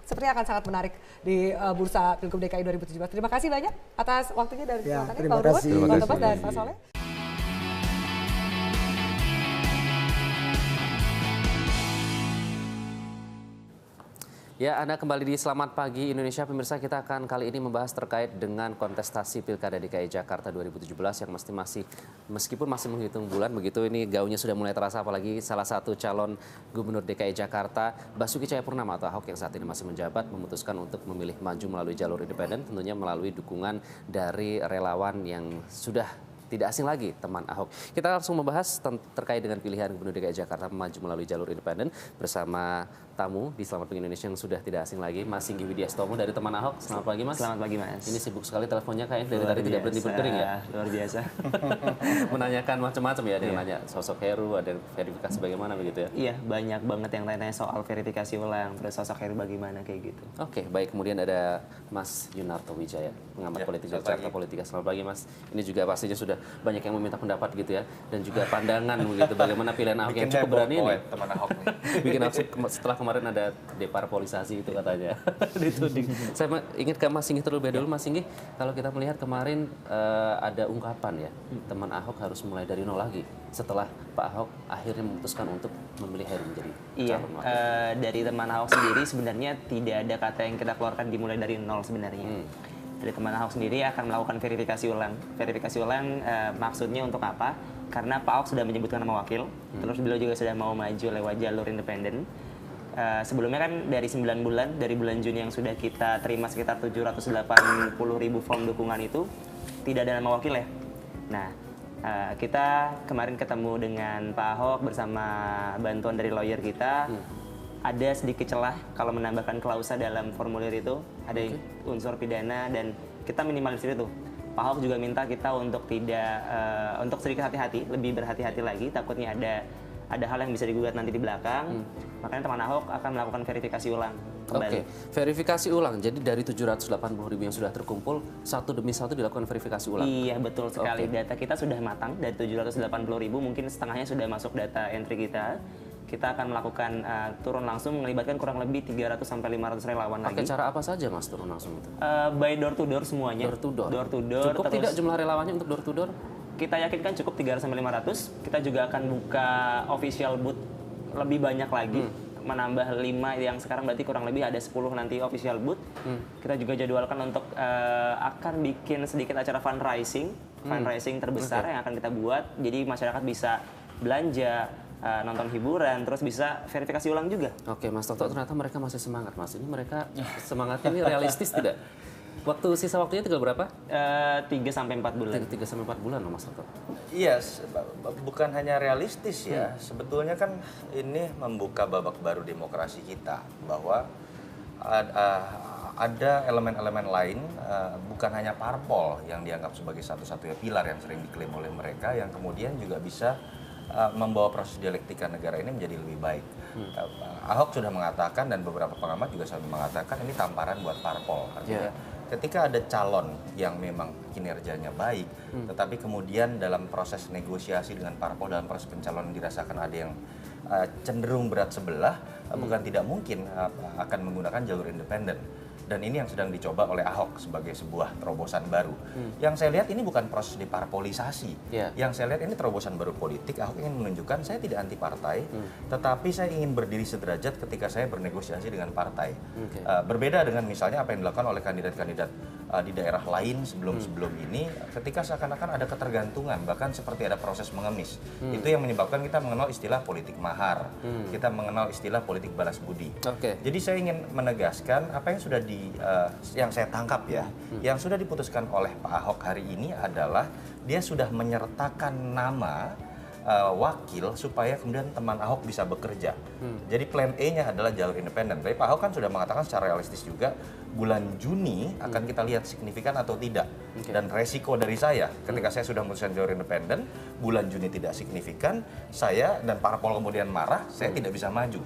sepertinya akan sangat menarik di bursa Pilgub DKI 2017. Terima kasih banyak atas waktunya dari terima kasih. Bang Tebas dan Pak Soleh. Ya, Anda kembali di Selamat Pagi Indonesia. Pemirsa, kita akan kali ini membahas terkait dengan kontestasi Pilkada DKI Jakarta 2017 yang meskipun masih menghitung bulan, begitu ini gaungnya sudah mulai terasa, apalagi salah satu calon Gubernur DKI Jakarta, Basuki Cahayapurnama atau Ahok yang saat ini masih menjabat, memutuskan untuk memilih maju melalui jalur independen, tentunya melalui dukungan dari relawan yang sudah tidak asing lagi, teman Ahok. Kita langsung membahas terkait dengan pilihan Gubernur DKI Jakarta maju melalui jalur independen bersama tamu di Selamat Pagi Indonesia yang sudah tidak asing lagi, Mas Singgi Widyastomo dari teman Ahok. Selamat pagi, Mas. Selamat pagi, Mas. Ini sibuk sekali teleponnya kayaknya dari tadi tidak berhenti berkering ya. Luar biasa. Menanyakan macam-macam ya, ada yang nanya sosok Heru, ada yang verifikasi bagaimana begitu ya. Iya, banyak banget yang tanya soal verifikasi ulang, terus sosok Heru bagaimana kayak gitu. Oke, baik. Kemudian ada Mas Yunarto Wijaya, pengamat politik dari Carta Politika. Selamat pagi, Mas. Ini juga pastinya sudah banyak yang meminta pendapat gitu ya, dan juga pandangan begitu bagaimana pilihan Ahok yang cukup berani ini. Teman Ahok nih. Bikin setelah kemarin ada deparpolisasi itu katanya. Dituding. Saya ingat ke Mas Singgi terlebih dahulu. Mas Singgi, kalau kita melihat kemarin ada ungkapan ya, teman Ahok harus mulai dari nol lagi setelah Pak Ahok akhirnya memutuskan untuk memilih Heru menjadi calon wakil. Dari teman Ahok sendiri sebenarnya tidak ada kata yang kita keluarkan dimulai dari nol sebenarnya. Dari teman Ahok sendiri akan melakukan verifikasi ulang. Verifikasi ulang maksudnya untuk apa? Karena Pak Ahok sudah menyebutkan nama wakil, terus beliau juga sudah mau maju lewat jalur independen. Sebelumnya kan dari 9 bulan, dari bulan Juni yang sudah kita terima sekitar 780.000 form dukungan itu tidak ada nama wakil ya. Nah, kita kemarin ketemu dengan Pak Ahok bersama bantuan dari lawyer kita. Ada sedikit celah kalau menambahkan klausa dalam formulir itu, ada unsur pidana dan kita minimalisir itu. Pak Ahok juga minta kita untuk untuk sedikit hati-hati, lebih berhati-hati lagi, takutnya ada hal yang bisa digugat nanti di belakang. Makanya teman Ahok akan melakukan verifikasi ulang kembali. Verifikasi ulang. Jadi dari 780.000 yang sudah terkumpul, satu demi satu dilakukan verifikasi ulang. Iya, betul sekali. Data kita sudah matang dari 780.000, mungkin setengahnya sudah masuk data entry kita. Kita akan melakukan turun langsung melibatkan kurang lebih 300 sampai 500 relawan lagi. Pakai cara apa saja, Mas, turun langsung itu? By door to door semuanya. Door to door. Door to door. Cukup tidak jumlah relawannya untuk door to door? Kita yakinkan cukup 300 sampai 500. Kita juga akan buka official booth lebih banyak lagi. Menambah 5 yang sekarang berarti kurang lebih ada 10 nanti official booth. Kita juga jadwalkan untuk akan bikin sedikit acara fundraising terbesar yang akan kita buat. Jadi masyarakat bisa belanja, nonton hiburan, terus bisa verifikasi ulang juga. Oke, Mas Toto, ternyata mereka masih semangat, Mas. Ini mereka semangatnya ini realistis tidak? Sisa waktunya tinggal berapa? 3 sampai 4 bulan. 3 sampai 4 bulan loh, Mas Toto. Iya, bukan hanya realistis ya. Sebetulnya kan ini membuka babak baru demokrasi kita, bahwa ada elemen-elemen lain, bukan hanya parpol yang dianggap sebagai satu-satunya pilar yang sering diklaim oleh mereka, yang kemudian juga bisa membawa proses dialektika negara ini menjadi lebih baik. Ahok sudah mengatakan dan beberapa pengamat juga sudah mengatakan ini tamparan buat parpol. Artinya ketika ada calon yang memang kinerjanya baik, tetapi kemudian dalam proses negosiasi dengan parpol, dalam proses pencalonan dirasakan ada yang cenderung berat sebelah, bukan tidak mungkin akan menggunakan jalur independen. Dan ini yang sedang dicoba oleh Ahok sebagai sebuah terobosan baru. Yang saya lihat ini bukan proses deparpolisasi. Yang saya lihat ini terobosan baru politik. Ahok ingin menunjukkan saya tidak anti partai, tetapi saya ingin berdiri sederajat ketika saya bernegosiasi dengan partai. Berbeda dengan misalnya apa yang dilakukan oleh kandidat-kandidat di daerah lain sebelum ini, ketika seakan-akan ada ketergantungan, bahkan seperti ada proses mengemis. Itu yang menyebabkan kita mengenal istilah politik mahar, kita mengenal istilah politik balas budi. Jadi saya ingin menegaskan apa yang sudah yang saya tangkap yang sudah diputuskan oleh Pak Ahok hari ini adalah dia sudah menyertakan nama wakil supaya kemudian teman Ahok bisa bekerja. Jadi plan E-nya adalah jalur independen. Tapi Pak Ahok kan sudah mengatakan secara realistis juga bulan Juni akan kita lihat signifikan atau tidak. Dan resiko dari saya ketika saya sudah memutuskan jalur independen, bulan Juni tidak signifikan, saya dan parpol kemudian marah, saya tidak bisa maju.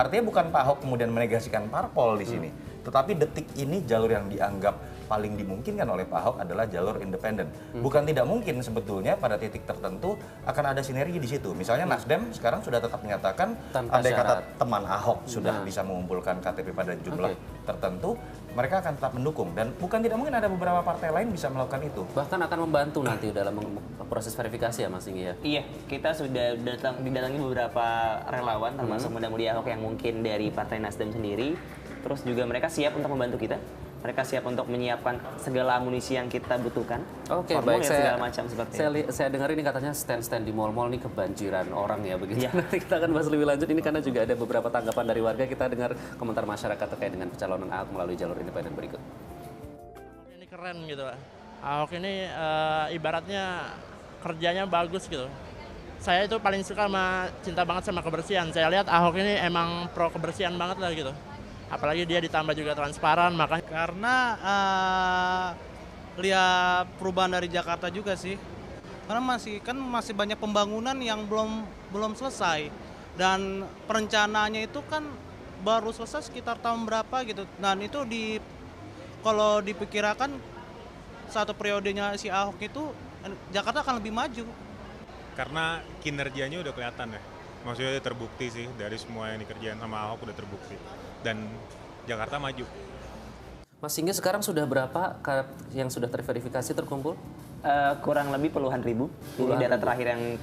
Artinya bukan Pak Ahok kemudian menegasikan parpol di sini. Tetapi detik ini jalur yang dianggap paling dimungkinkan oleh Pak Ahok adalah jalur independen. Bukan tidak mungkin sebetulnya pada titik tertentu akan ada sinergi di situ. Misalnya Nasdem sekarang sudah tetap menyatakan andai kata teman Ahok sudah bisa mengumpulkan KTP pada jumlah tertentu, mereka akan tetap mendukung. Dan bukan tidak mungkin ada beberapa partai lain bisa melakukan itu. Bahkan akan membantu nanti dalam proses verifikasi ya Mas Singgi ya? Iya, kita sudah didatangi beberapa relawan termasuk muda-mudi Ahok yang mungkin dari Partai Nasdem sendiri. Terus juga mereka siap untuk membantu kita. Mereka siap untuk menyiapkan segala amunisi yang kita butuhkan. Oke, baik. Segala macam seperti saya dengar ini katanya stand-stand di mal-mal ini kebanjiran orang ya begitu. Nanti kita akan bahas lebih lanjut ini karena juga ada beberapa tanggapan dari warga. Kita dengar komentar masyarakat terkait dengan pencalonan Ahok melalui jalur independen berikut. Ini keren gitu, Pak. Ahok ini ibaratnya kerjanya bagus gitu. Saya itu paling suka cinta banget sama kebersihan. Saya lihat Ahok ini emang pro kebersihan banget lah gitu. Apalagi dia ditambah juga transparan, makanya karena lihat perubahan dari Jakarta juga sih. Karena masih banyak pembangunan yang belum selesai dan perencanaannya itu kan baru selesai sekitar tahun berapa gitu. Dan itu kalau dipikirkan satu periodenya si Ahok itu Jakarta akan lebih maju. Karena kinerjanya udah kelihatan ya. Maksudnya terbukti sih dari semua yang dikerjain sama Ahok udah terbukti. Dan Jakarta maju. Mas Singgi sekarang sudah berapa yang sudah terverifikasi terkumpul? Kurang lebih puluhan ribu. Ini data terakhir yang